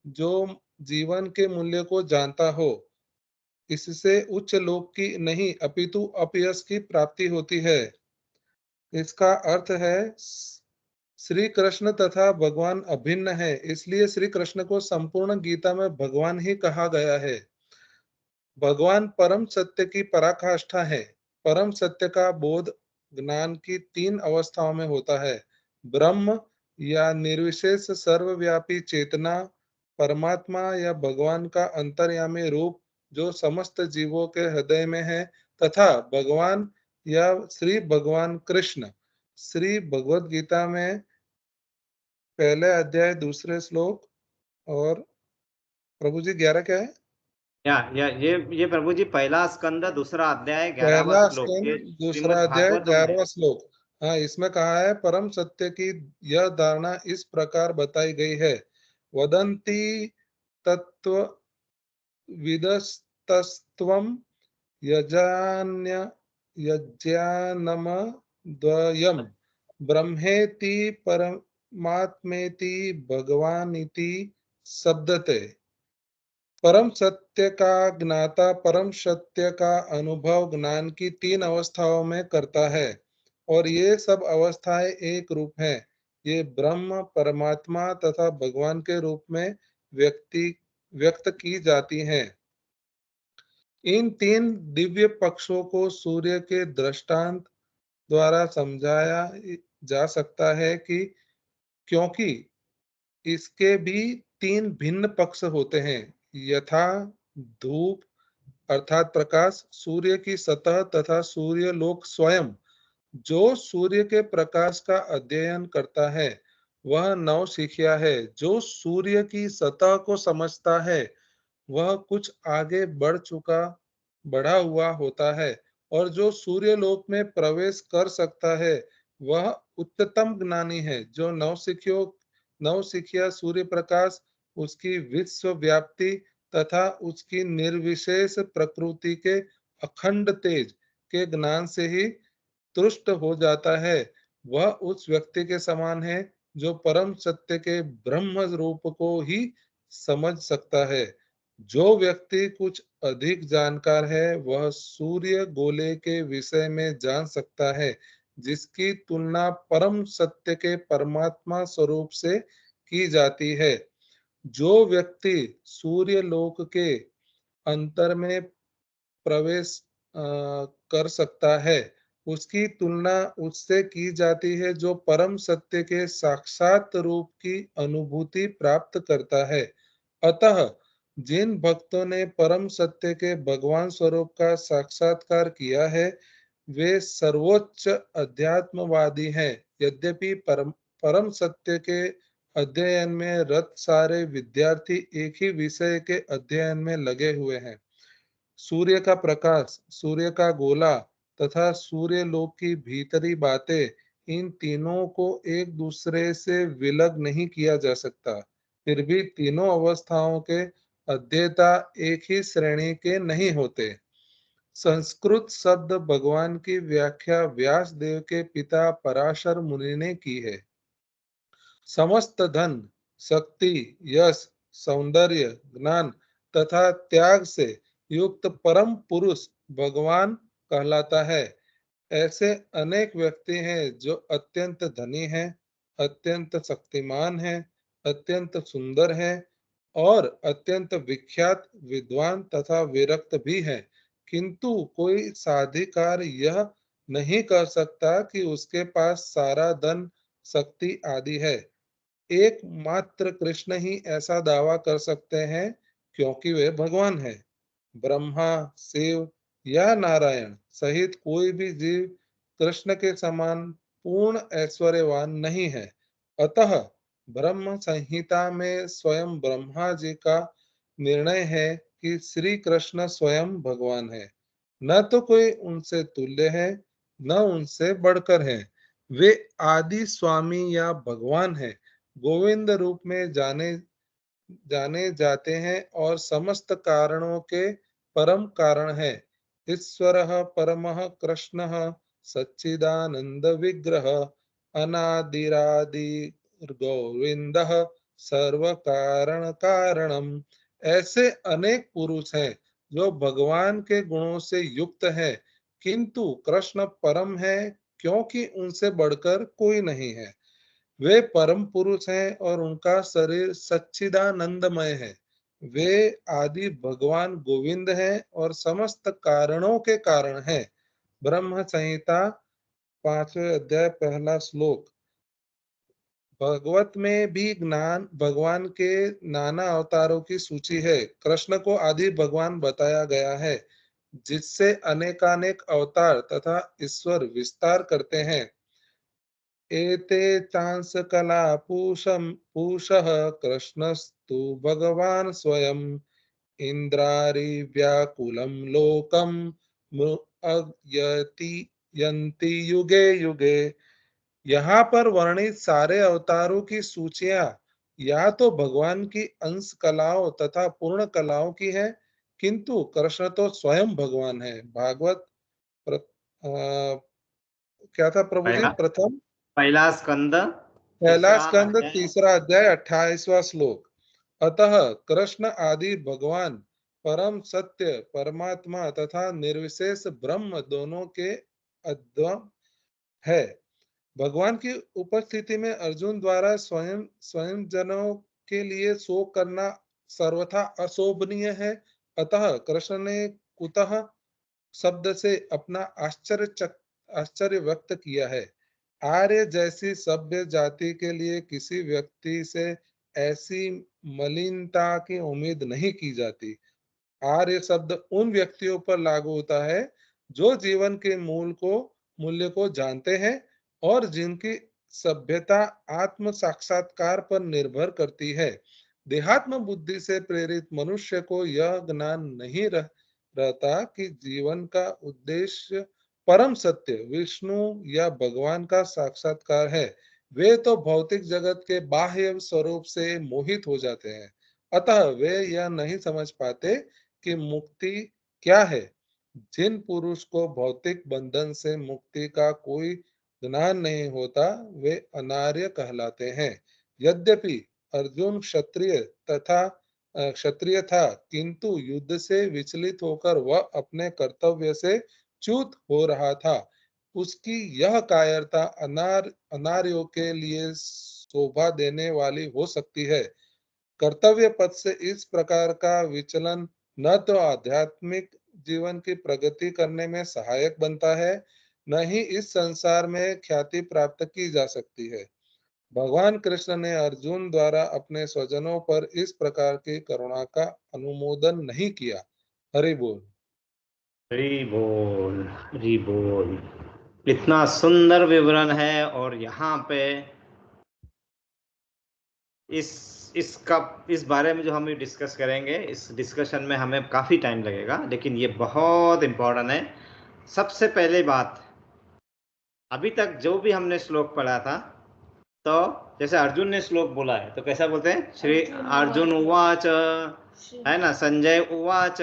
जो जीवन के मूल्य को जानता हो। इससे उच्च लोक की नहीं अपितु अपयश की प्राप्ति होती है। इसका अर्थ है श्री कृष्ण तथा भगवान अभिन्न है, इसलिए श्री कृष्ण को संपूर्ण गीता में भगवान ही कहा गया है। भगवान परम सत्य की पराकाष्ठा है। परम सत्य का बोध ज्ञान की 3 अवस्थाओं में होता है, ब्रह्म या निर्विशेष सर्वव्यापी चेतना, परमात्मा या भगवान का अंतर्यामी रूप जो समस्त जीवों के हृदय में है, तथा भगवान या श्री भगवान कृष्ण। श्री भगवद गीता में 1 अध्याय 2 श्लोक, और प्रभु जी 11 क्या है? ये प्रभु जी पहला स्कंद 2 अध्याय 11वां पहला श्लोक, स्कंद ये 2 श्रीमद् अध्याय भागवतम है। 11वां श्लोक। हाँ, इसमें कहा है, परम सत्य की यह धारणा इस प्रकार बताई गई है, वदन्ति तत्व विदस्तस्त्वं यज्ञानम द्वयम् ब्रह्मेति परमात्मेति भगवानिति शब्दते। परम सत्य का ज्ञाता परम सत्य का अनुभव ज्ञान की 3 अवस्थाओं में करता है, और ये सब अवस्थाएं एक रूप हैं। ये ब्रह्म, परमात्मा तथा भगवान के रूप में व्यक्त की जाती हैं। इन 3 दिव्य पक्षों को सूर्य के दृष्टांत द्वारा समझाया जा सकता है कि क्योंकि इसके भी 3 भिन्न पक्ष होते हैं, यथा धूप अर्थात प्रकाश, सूर्य की सतह तथा सूर्य लोक स्वयं जो सूर्य के प्रकाश का अध्ययन करता है, वह नौसिखिया है। जो सूर्य की सतह को समझता है वह कुछ आगे बढ़ा हुआ होता है, और जो सूर्य लोक में प्रवेश कर सकता है वह उच्चतम ज्ञानी है। जो नौसिखिया सूर्य प्रकाश, उसकी विश्व व्याप्ति तथा उसकी निर्विशेष प्रकृति के अखंड तेज के ज्ञान से ही तुष्ट हो जाता है, वह उस व्यक्ति के समान है जो परम सत्य के ब्रह्म रूप को ही समझ सकता है। जो व्यक्ति कुछ अधिक जानकार है वह सूर्य गोले के विषय में जान सकता है, जिसकी तुलना परम सत्य के परमात्मा स्वरूप से की जाती है। जो व्यक्ति सूर्य लोक के अंतर में प्रवेश कर सकता है, उसकी तुलना उससे की जाती है जो परम सत्य के साक्षात रूप की अनुभूति प्राप्त करता है। अतः जिन भक्तों ने परम सत्य के भगवान स्वरूप का साक्षात्कार किया है वे सर्वोच्च अध्यात्मवादी हैं। यद्यपि परम सत्य के अध्ययन में रत सारे विद्यार्थी एक ही विषय के अध्ययन में लगे हुए हैं। सूर्य का प्रकाश, सूर्य का गोला तथा सूर्य लोक की भीतरी बातें, इन तीनों को एक दूसरे से विलग नहीं किया जा सकता। फिर भी तीनों अवस्थाओं के अध्येता एक ही श्रेणी के नहीं होते। संस्कृत शब्द भगवान की व्याख्या व्यास देव के पिता पराशर मुनि ने की है। समस्त धन, शक्ति, यश, सौंदर्य, ज्ञान तथा त्याग से युक्त परम पुरुष भगवान कहलाता है। ऐसे अनेक व्यक्ति हैं जो अत्यंत धनी हैं, अत्यंत शक्तिमान हैं, अत्यंत सुंदर हैं और अत्यंत विख्यात विद्वान तथा विरक्त भी हैं, किंतु कोई साधिकार यह नहीं कर सकता कि उसके पास सारा धन, शक्ति आदि है। एकमात्र कृष्ण ही ऐसा दावा कर सकते हैं, क्योंकि वे भगवान हैं। ब्रह्मा, शिव या नारायण सहित कोई भी जीव कृष्ण के समान पूर्ण ऐश्वर्यवान नहीं है। अतः ब्रह्म संहिता में स्वयं ब्रह्मा जी का निर्णय है कि श्री कृष्ण स्वयं भगवान है। न तो कोई उनसे तुल्य है, न उनसे बढ़कर है। वे आदि स्वामी या भगवान है, गोविंद रूप में जाने जाते हैं और समस्त कारणों के परम कारण है। ईश्वरः परमः कृष्णः सच्चिदानंद विग्रह अनादिरादिर्गोविंदः सर्व कारण कारणम। ऐसे अनेक पुरुष हैं जो भगवान के गुणों से युक्त है, किंतु कृष्ण परम है क्योंकि उनसे बढ़कर कोई नहीं है। वे परम पुरुष हैं और उनका शरीर सच्चिदानंदमय है। वे आदि भगवान गोविंद हैं और समस्त कारणों के कारण हैं। ब्रह्म संहिता 5वें अध्याय पहला श्लोक। भगवत में भी ज्ञान भगवान के नाना अवतारों की सूची है। कृष्ण को आदि भगवान बताया गया है, जिससे अनेकानेक अवतार तथा ईश्वर विस्तार करते हैं। एते चांस कला पूषः कृष्णस्तु भगवान स्वयं इंद्रारि व्याकुलं लोकम यति यन्ति युगे युगे। यहाँ पर वर्णित सारे अवतारों की सूचियां या तो भगवान की अंश कलाओं तथा पूर्ण कलाओं की है, किंतु कृष्ण तो स्वयं भगवान है। भागवत क्या था प्रभु जी? प्रथम पहला स्कंद पहला तीसरा स्कंद अध्याय। तीसरा अध्याय 28वां श्लोक। अतः कृष्ण आदि भगवान परम सत्य परमात्मा तथा निर्विशेष ब्रह्म दोनों के अद्वैत है। भगवान की उपस्थिति में अर्जुन द्वारा स्वयं जनों के लिए शोक करना सर्वथा अशोभनीय है। अतः कृष्ण ने कुतः शब्द से अपना आश्चर्य व्यक्त किया है। आर्य जैसी सभ्य जाति के लिए किसी व्यक्ति से ऐसी मलिनता की उम्मीद नहीं की जाती। आर्य शब्द उन व्यक्तियों पर लागू होता है जो जीवन के मूल्य को जानते हैं और जिनकी सभ्यता आत्म साक्षात्कार पर निर्भर करती है। देहात्म बुद्धि से प्रेरित मनुष्य को यह ज्ञान नहीं रहता कि जीवन का उद्देश्य परम सत्य विष्णु या भगवान का साक्षात्कार है। वे तो भौतिक जगत के बाह्य स्वरूप से मोहित हो जाते हैं। अतः वे यह नहीं समझ पाते कि मुक्ति क्या है। जिन पुरुष को भौतिक बंधन से मुक्ति का कोई ज्ञान नहीं होता वे अनार्य कहलाते हैं। यद्यपि अर्जुन क्षत्रिय था किंतु युद्ध से विचलित होकर वह अपने कर्तव्य से च्युत हो रहा था। उसकी यह कायरता अनार्यों के लिए शोभा देने वाली हो सकती है। कर्तव्य पथ से इस प्रकार का विचलन न तो आध्यात्मिक जीवन की प्रगति करने में सहायक बनता है न ही इस संसार में ख्याति प्राप्त की जा सकती है। भगवान कृष्ण ने अर्जुन द्वारा अपने स्वजनों पर इस प्रकार की करुणा का अनुमोदन नहीं किया। हरि बोल। हरि बोल, हरि बोल। इतना सुंदर विवरण है और यहाँ पे इस बारे में जो हम डिस्कस करेंगे, इस डिस्कशन में हमें काफ़ी टाइम लगेगा, लेकिन ये बहुत इम्पोर्टेंट है। सबसे पहले बात, अभी तक जो भी हमने श्लोक पढ़ा था, तो जैसे अर्जुन ने श्लोक बोला है तो कैसा बोलते हैं? श्री अर्जुन उवाच, है ना, संजय उवाच।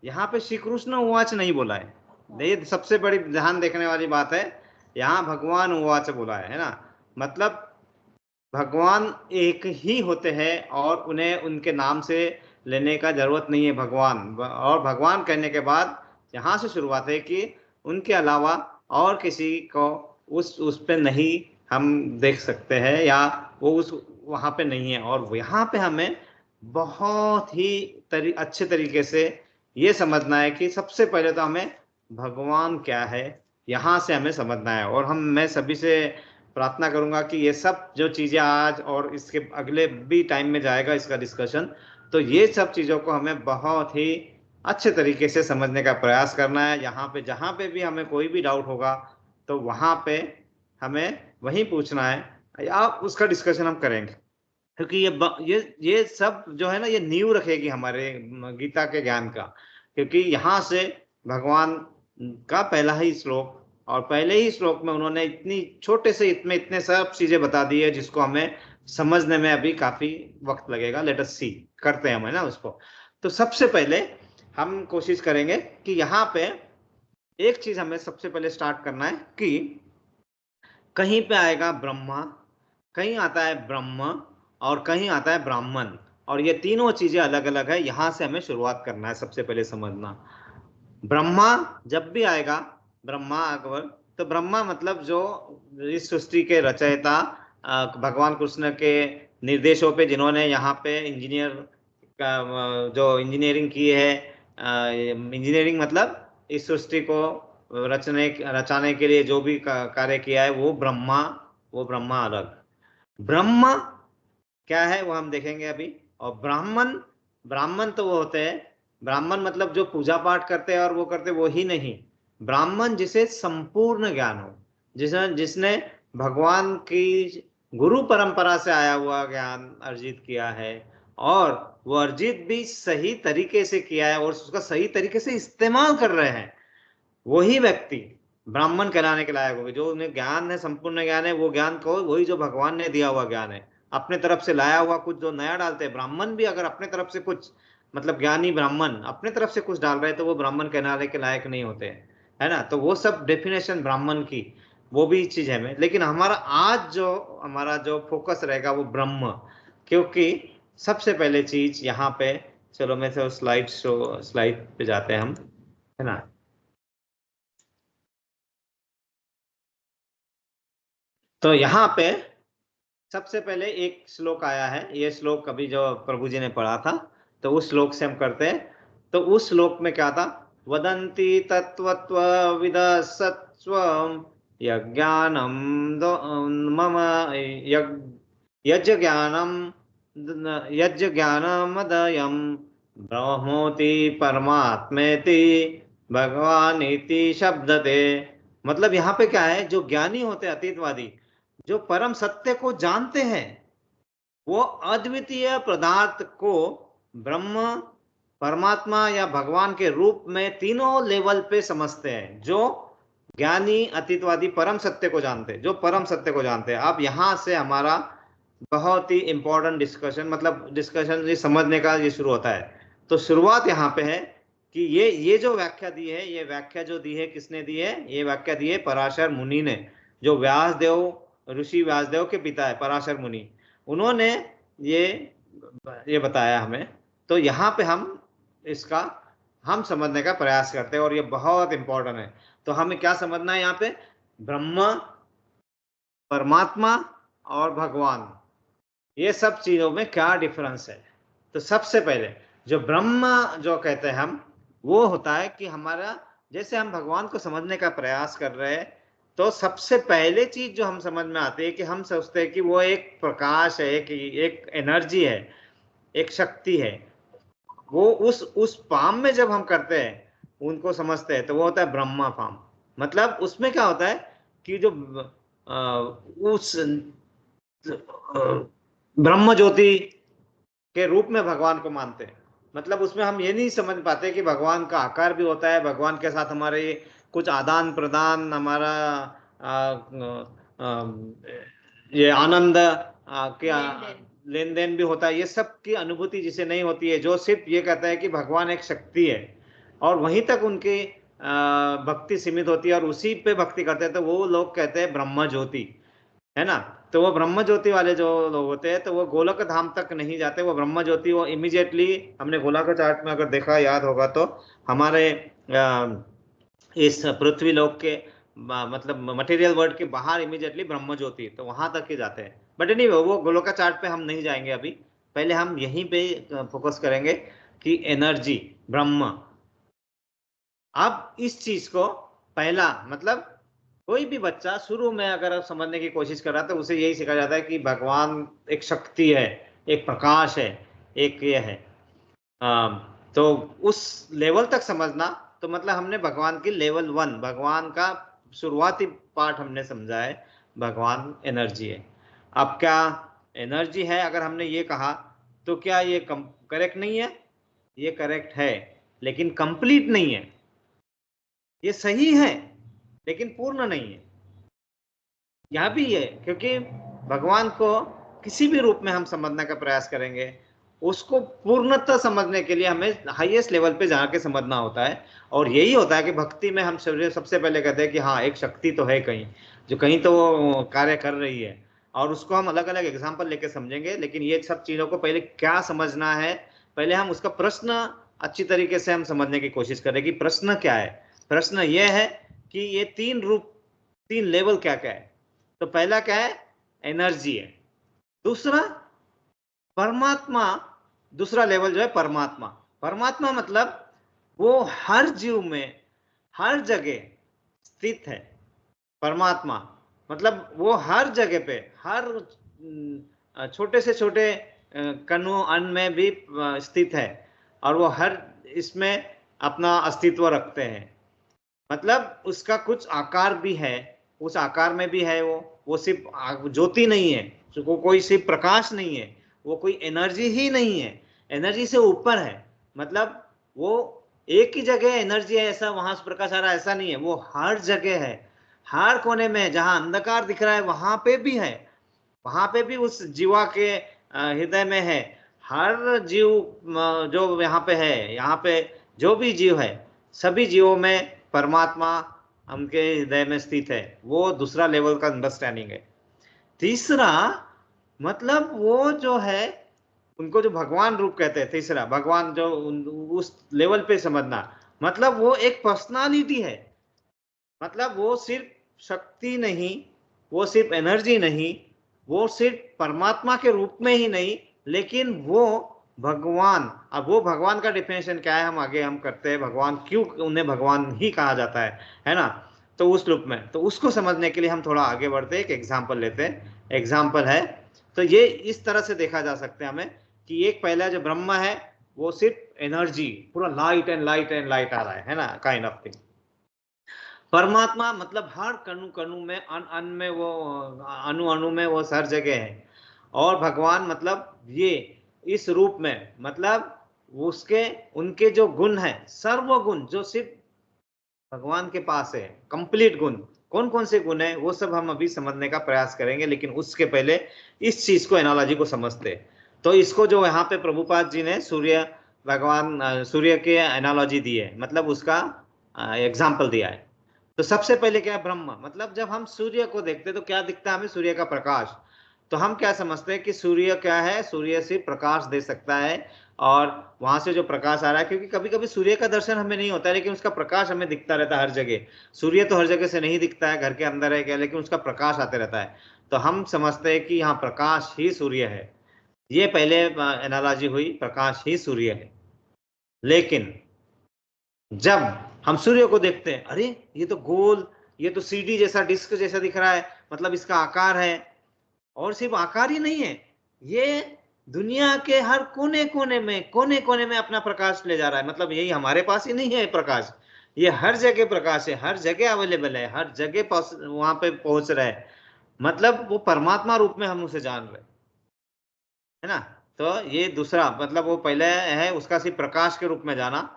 यहाँ पे श्री कृष्ण उवाच नहीं बोला है। ये सबसे बड़ी ध्यान देखने वाली बात है। यहाँ भगवान उवाच बोला है ना। मतलब भगवान एक ही होते हैं और उन्हें उनके नाम से लेने का जरूरत नहीं है भगवान। और भगवान कहने के बाद यहाँ से शुरुआत है कि उनके अलावा और किसी को उस पे नहीं हम देख सकते हैं या वो उस वहाँ पे नहीं है। और यहाँ पे हमें बहुत ही अच्छे तरीके से ये समझना है कि सबसे पहले तो हमें भगवान क्या है यहाँ से हमें समझना है। और मैं सभी से प्रार्थना करूंगा कि ये सब जो चीज़ें आज और इसके अगले भी टाइम में जाएगा इसका डिस्कशन, तो ये सब चीज़ों को हमें बहुत ही अच्छे तरीके से समझने का प्रयास करना है। यहाँ पे जहाँ पे भी हमें कोई भी डाउट होगा तो वहाँ पे हमें वहीं पूछना है या उसका डिस्कशन हम करेंगे, क्योंकि ये सब जो है ना, ये नींव रखेगी हमारे गीता के ज्ञान का। क्योंकि यहाँ से भगवान का पहला ही श्लोक और पहले ही श्लोक में उन्होंने इतनी छोटे से इतने सब चीजें बता दी है जिसको हमें समझने में अभी काफी वक्त लगेगा। लेट अस सी, करते हैं हम, है ना, उसको। तो सबसे पहले हम कोशिश करेंगे कि यहाँ पे एक चीज हमें सबसे पहले स्टार्ट करना है कि कहीं पे आएगा ब्रह्मा, कहीं आता है ब्रह्म और कहीं आता है ब्राह्मण, और ये तीनों चीजें अलग अलग है। यहां से हमें शुरुआत करना है सबसे पहले समझना। ब्रह्मा जब भी आएगा, ब्रह्मा अकबर, तो ब्रह्मा मतलब जो इस सृष्टि के रचयिता, भगवान कृष्ण के निर्देशों पे जिन्होंने यहाँ पे इंजीनियर का जो इंजीनियरिंग की है, इंजीनियरिंग मतलब इस सृष्टि को रचाने के लिए जो भी कार्य किया है वो ब्रह्मा अलग। ब्रह्मा क्या है वो हम देखेंगे अभी। और ब्राह्मण तो वो होते हैं, ब्राह्मण मतलब जो पूजा पाठ करते हैं और वो करते वो ही नहीं। ब्राह्मण जिसे संपूर्ण ज्ञान हो, जिसने भगवान की गुरु परंपरा से आया हुआ ज्ञान अर्जित किया है और वो अर्जित भी सही तरीके से किया है और उसका सही तरीके से इस्तेमाल कर रहे हैं, वही व्यक्ति ब्राह्मण कहलाने के लायक होगा। जो उन्हें ज्ञान है, संपूर्ण ज्ञान है, वो ज्ञान को वही जो भगवान ने दिया हुआ ज्ञान है, अपने तरफ से लाया हुआ कुछ जो नया डालते हैं। ब्राह्मण भी अगर अपने तरफ से कुछ, मतलब ज्ञानी ब्राह्मण अपने तरफ से कुछ डाल रहे हैं तो वो ब्राह्मण कहलाने के लायक नहीं होते, है ना। तो वो सब डेफिनेशन ब्राह्मण की वो भी चीज है। लेकिन हमारा जो फोकस रहेगा वो ब्रह्म, क्योंकि सबसे पहले चीज यहाँ पे, चलो मैं तो स्लाइड पे जाते हैं हम, है ना। तो यहाँ पे सबसे पहले एक श्लोक आया है, ये श्लोक अभी जो प्रभु जी ने पढ़ा था, तो उस श्लोक से हम करते हैं। तो उस श्लोक में क्या था? वदन्ति तत्त्वविद सत्त्वं यज्ञानम मम यज्ञ ज्ञानमदयं ब्रह्मोति परमात्मेति भगवान इति शब्दते। मतलब यहाँ पे क्या है, जो ज्ञानी होते हैं अतीतवादी, जो परम सत्य को जानते हैं वो अद्वितीय पदार्थ को ब्रह्म, परमात्मा या भगवान के रूप में तीनों लेवल पे समझते हैं। जो ज्ञानी, अतीतवादी परम सत्य को जानते हैं, जो परम सत्य को जानते हैं। अब यहाँ से हमारा बहुत ही इंपॉर्टेंट डिस्कशन, मतलब डिस्कशन ये समझने का ये शुरू होता है। तो शुरुआत यहाँ पे है कि ये जो व्याख्या दी है, ये व्याख्या जो दी है किसने दी है? ये व्याख्या दी है पराशर मुनि ने, जो व्यासदेव, ऋषि व्यासदेव के पिता है पराशर मुनि, उन्होंने ये बताया हमें। तो यहाँ पे हम इसका हम समझने का प्रयास करते हैं और ये बहुत इंपॉर्टेंट है। तो हमें क्या समझना है यहाँ पे? ब्रह्म, परमात्मा और भगवान, ये सब चीजों में क्या डिफरेंस है। तो सबसे पहले जो ब्रह्म जो कहते हैं हम, वो होता है कि हमारा, जैसे हम भगवान को समझने का प्रयास कर रहे हैं, तो सबसे पहले चीज जो हम समझ में आती है कि हम सोचते हैं कि वो एक प्रकाश है, एक एनर्जी है, एक शक्ति है। वो उस फॉर्म में जब हम करते हैं, उनको समझते हैं, तो वो होता है ब्रह्मा फॉर्म। मतलब उसमें क्या होता है कि जो उस ब्रह्म ज्योति के रूप में भगवान को मानते हैं। मतलब उसमें हम ये नहीं समझ पाते कि भगवान का आकार भी होता है, भगवान के साथ हमारे कुछ आदान प्रदान, हमारा ये आनंद क्या लेन देन भी होता है। ये सब की अनुभूति जिसे नहीं होती है, जो सिर्फ ये कहता है कि भगवान एक शक्ति है और वहीं तक उनकी भक्ति सीमित होती है और उसी पे भक्ति करते हैं, तो वो लोग कहते हैं ब्रह्म ज्योति, है ना। तो वो ब्रह्म ज्योति वाले जो लोग होते हैं, तो वो गोलक धाम तक नहीं जाते। वो ब्रह्म ज्योति वो इमीडिएटली, हमने गोलक चार्ट में अगर देखा, याद होगा तो, हमारे इस पृथ्वी लोक के मतलब मटेरियल वर्ल्ड के बाहर इमीडिएटली ब्रह्म ज्योति, तो वहां तक ही जाते हैं। बट नहीं, वो गोलोका चार्ट पे हम नहीं जाएंगे अभी। पहले हम यहीं पे फोकस करेंगे कि एनर्जी, ब्रह्म। अब इस चीज को पहला, मतलब कोई भी बच्चा शुरू में अगर समझने की कोशिश कर रहा है, तो उसे यही सिखाया जाता है कि भगवान एक शक्ति है, एक प्रकाश है, एक ये है। तो उस लेवल तक समझना, तो मतलब हमने भगवान की लेवल 1, भगवान का शुरुआती पार्ट हमने समझा है, भगवान एनर्जी है। अब क्या एनर्जी है अगर हमने ये कहा, तो क्या ये करेक्ट नहीं है? ये करेक्ट है, लेकिन कंप्लीट नहीं है। ये सही है लेकिन पूर्ण नहीं है। यह भी है, क्योंकि भगवान को किसी भी रूप में हम समझने का प्रयास करेंगे, उसको पूर्णतः समझने के लिए हमें हाईएस्ट लेवल पे जाके समझना होता है। और यही होता है कि भक्ति में हम सबसे पहले कहते हैं कि हाँ, एक शक्ति तो है कहीं, जो कहीं तो वो कार्य कर रही है, और उसको हम अलग अलग एग्जाम्पल लेके समझेंगे। लेकिन ये सब चीजों को पहले क्या समझना है, पहले हम उसका प्रश्न अच्छी तरीके से हम समझने की कोशिश करें कि प्रश्न क्या है। प्रश्न ये है कि ये तीन लेवल क्या क्या है। तो पहला क्या है? एनर्जी है। दूसरा परमात्मा, दूसरा लेवल जो है परमात्मा। परमात्मा मतलब वो हर जीव में, हर जगह स्थित है। परमात्मा मतलब वो हर जगह पे, हर छोटे से छोटे कणों अन्न में भी स्थित है, और वो हर इसमें अपना अस्तित्व रखते हैं। मतलब उसका कुछ आकार भी है, उस आकार में भी है वो सिर्फ ज्योति नहीं है, कोई सिर्फ प्रकाश नहीं है, वो कोई एनर्जी ही नहीं है, एनर्जी से ऊपर है। मतलब वो एक ही जगह एनर्जी है ऐसा वहां से प्रकाश आ रहा है ऐसा नहीं है, वो हर जगह है, हर कोने में। जहां अंधकार दिख रहा है वहां पे भी है, वहां पे भी उस जीवा के हृदय में है। हर जीव जो यहाँ पे है, यहाँ पे जो भी जीव है, सभी जीवों में परमात्मा उनके हृदय में स्थित है। वो दूसरा लेवल का अंडरस्टैंडिंग है। तीसरा मतलब वो जो है, उनको जो भगवान रूप कहते हैं, तीसरा भगवान जो उस लेवल पे समझना, मतलब वो एक पर्सनालिटी है। मतलब वो सिर्फ शक्ति नहीं, वो सिर्फ एनर्जी नहीं, वो सिर्फ परमात्मा के रूप में ही नहीं, लेकिन वो भगवान। अब वो भगवान का डिफिनेशन क्या है, हम आगे हम करते हैं, भगवान क्यों उन्हें भगवान ही कहा जाता है ना। तो उस रूप में, तो उसको समझने के लिए हम थोड़ा आगे बढ़ते हैं, एक एग्जाम्पल लेते हैं। एग्जाम्पल है, तो ये इस तरह से देखा जा सकता है हमें कि एक पहला जो ब्रह्म है, वो सिर्फ एनर्जी, पूरा light and light and light आ रहा है ना, काइंड ऑफ थिंग। परमात्मा मतलब हर कणु कणु में, अन में, वो अणु अणु में, वो हर जगह है। और भगवान मतलब ये इस रूप में, मतलब उसके उनके जो गुण है, सर्व गुण जो सिर्फ भगवान के पास है, कंप्लीट गुण, कौन कौन से गुण है वो सब हम अभी समझने का प्रयास करेंगे। लेकिन उसके पहले इस चीज को, एनालॉजी को समझते। तो इसको जो यहाँ पे प्रभुपाद जी ने सूर्य भगवान सूर्य के एनालॉजी दी है, मतलब उसका एग्जाम्पल दिया है। तो सबसे पहले क्या है, ब्रह्म, मतलब जब हम सूर्य को देखते तो क्या दिखता है हमें, सूर्य का प्रकाश। तो हम क्या समझते हैं कि सूर्य क्या है, सूर्य से प्रकाश दे सकता है, और वहां से जो प्रकाश आ रहा है, क्योंकि कभी कभी सूर्य का दर्शन हमें नहीं होता है, लेकिन उसका प्रकाश हमें दिखता रहता है हर जगह। सूर्य तो हर जगह से नहीं दिखता है, घर के अंदर है क्या, लेकिन उसका प्रकाश आते रहता है। तो हम समझते हैं कि यहाँ प्रकाश ही सूर्य है। ये पहले एनालॉजी हुई, प्रकाश ही सूर्य है। लेकिन जब हम सूर्य को देखते हैं, अरे ये तो गोल, ये तो सीडी जैसा, डिस्क जैसा दिख रहा है, मतलब इसका आकार है। और सिर्फ आकार ही नहीं है, ये दुनिया के हर कोने कोने में अपना प्रकाश ले जा रहा है। मतलब यही हमारे पास ही नहीं है प्रकाश, ये हर जगह प्रकाश है, हर जगह अवेलेबल है, हर जगह वहां पे पहुंच रहा है। मतलब वो परमात्मा रूप में हम उसे जान रहे, है ना। तो ये दूसरा, मतलब वो पहले है उसका सिर्फ प्रकाश के रूप में जाना,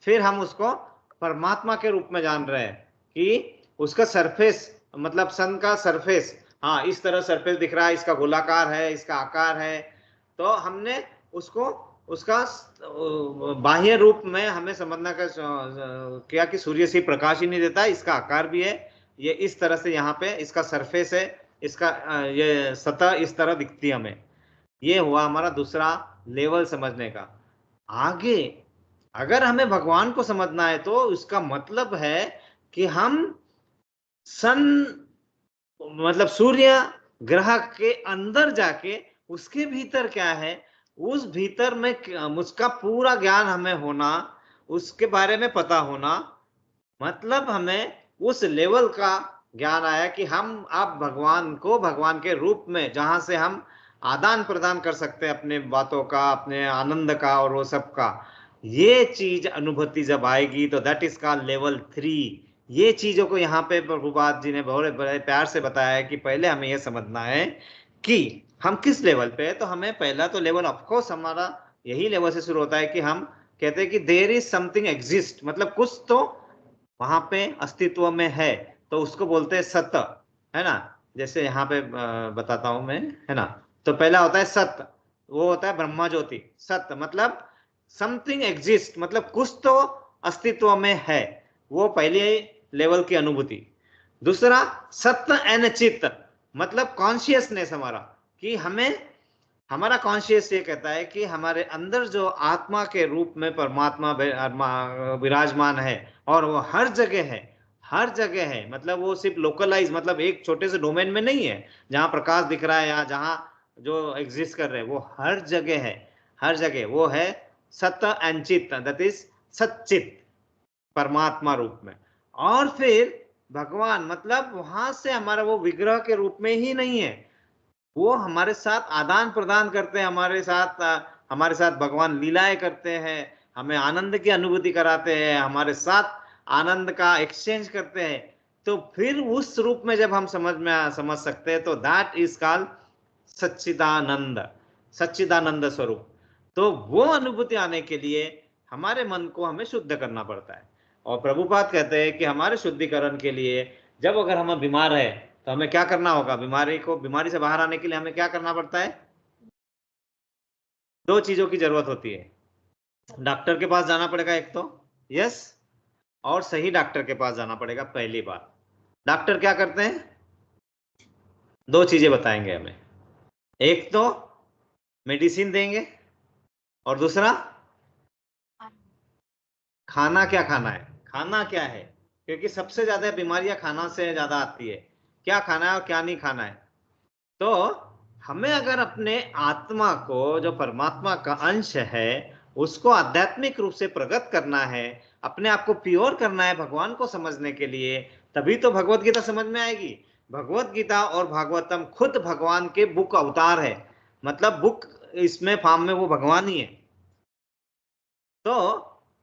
फिर हम उसको परमात्मा के रूप में जान रहे हैं कि उसका सरफेस, मतलब सन का सरफेस, हाँ इस तरह सरफेस दिख रहा है, इसका गोलाकार है, इसका आकार है। तो हमने उसको उसका बाह्य रूप में हमें समझना का किया कि सूर्य से प्रकाश ही नहीं देता, इसका आकार भी है, ये इस तरह से यहाँ पे इसका सरफेस है, इसका ये सतह इस तरह दिखती है हमें। ये हुआ हमारा दूसरा लेवल समझने का। आगे अगर हमें भगवान को समझना है तो उसका मतलब है कि हम सन, मतलब सूर्य ग्रह के अंदर जाके उसके भीतर क्या है, उस भीतर में उसका पूरा ज्ञान हमें होना, उसके बारे में पता होना। मतलब हमें उस लेवल का ज्ञान आया कि हम अब भगवान को भगवान के रूप में, जहां से हम आदान प्रदान कर सकते हैं अपने बातों का, अपने आनंद का और वो सब का। ये चीज अनुभूति जब आएगी तो दैट इज कॉल्ड लेवल 3। ये चीजों को यहाँ पे प्रभुपाद जी ने बहुत बड़े प्यार से बताया है कि पहले हमें यह समझना है कि हम किस लेवल पे है। तो हमें पहला तो लेवल, ऑफकोर्स हमारा यही लेवल से शुरू होता है कि हम कहते हैं कि देयर इज समथिंग एग्जिस्ट, मतलब कुछ तो वहां पे अस्तित्व में है, तो उसको बोलते हैं सत्य, है ना। जैसे यहाँ पे बताता हूं मैं, है ना। तो पहला होता है सत्य, वो होता है ब्रह्मा ज्योति। सत्य मतलब समथिंग एग्जिस्ट, मतलब कुछ तो अस्तित्व में है, वो पहले लेवल की अनुभूति। दूसरा सत्य एंड चित्त, मतलब कॉन्शियसनेस हमारा, कि हमें, हमारा कॉन्शियस ये कहता है कि हमारे अंदर जो आत्मा के रूप में परमात्मा विराजमान है, और वो हर जगह है, हर जगह है। मतलब वो सिर्फ लोकलाइज, मतलब एक छोटे से डोमेन में नहीं है जहां प्रकाश दिख रहा है या जहां जो एग्जिस्ट कर रहे हैं, वो हर जगह है, हर जगह वो है। सत्य एंड चित्त, दैट इज सच्चित, परमात्मा रूप में। और फिर भगवान, मतलब वहां से हमारा वो विग्रह के रूप में ही नहीं है, वो हमारे साथ आदान प्रदान करते हैं, हमारे साथ भगवान लीलाएं करते हैं, हमें आनंद की अनुभूति कराते हैं, हमारे साथ आनंद का एक्सचेंज करते हैं। तो फिर उस रूप में जब हम समझ सकते हैं तो दैट इज कॉल्ड सच्चिदानंद, सच्चिदानंद स्वरूप। तो वो अनुभूति आने के लिए हमारे मन को हमें शुद्ध करना पड़ता है। और प्रभुपाद कहते हैं कि हमारे शुद्धिकरण के लिए, जब अगर हम बीमार है तो हमें क्या करना होगा, बीमारी से बाहर आने के लिए हमें क्या करना पड़ता है, दो चीजों की जरूरत होती है। डॉक्टर के पास जाना पड़ेगा एक तो, यस, और सही डॉक्टर के पास जाना पड़ेगा। पहली बात, डॉक्टर क्या करते हैं, दो चीजें बताएंगे हमें, एक तो मेडिसिन देंगे, और दूसरा खाना क्या खाना है, खाना क्या है। क्योंकि सबसे ज्यादा बीमारियां खाना से ज्यादा आती है, क्या खाना है और क्या नहीं खाना है। तो हमें अगर अपने आत्मा को, जो परमात्मा का अंश है, उसको आध्यात्मिक रूप से प्रकट करना है, अपने आप को प्योर करना है भगवान को समझने के लिए, तभी तो भगवत गीता समझ में आएगी। भगवत गीता और भागवतम खुद भगवान के बुक अवतार है, मतलब बुक इसमें फॉर्म में वो भगवान ही है। तो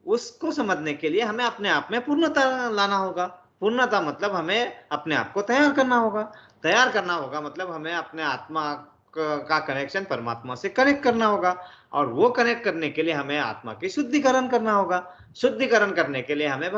उसको समझने के लिए हमें अपने आप में पूर्णता लाना होगा। पूर्णता मतलब हमें अपने आप को तैयार करना होगा। तैयार करना होगा मतलब हमें अपने आत्मा का कनेक्शन परमात्मा से कनेक्ट करना होगा, और वो कनेक्ट करने के लिए हमें आत्मा की शुद्धिकरण करना होगा। शुद्धिकरण करने के लिए हमें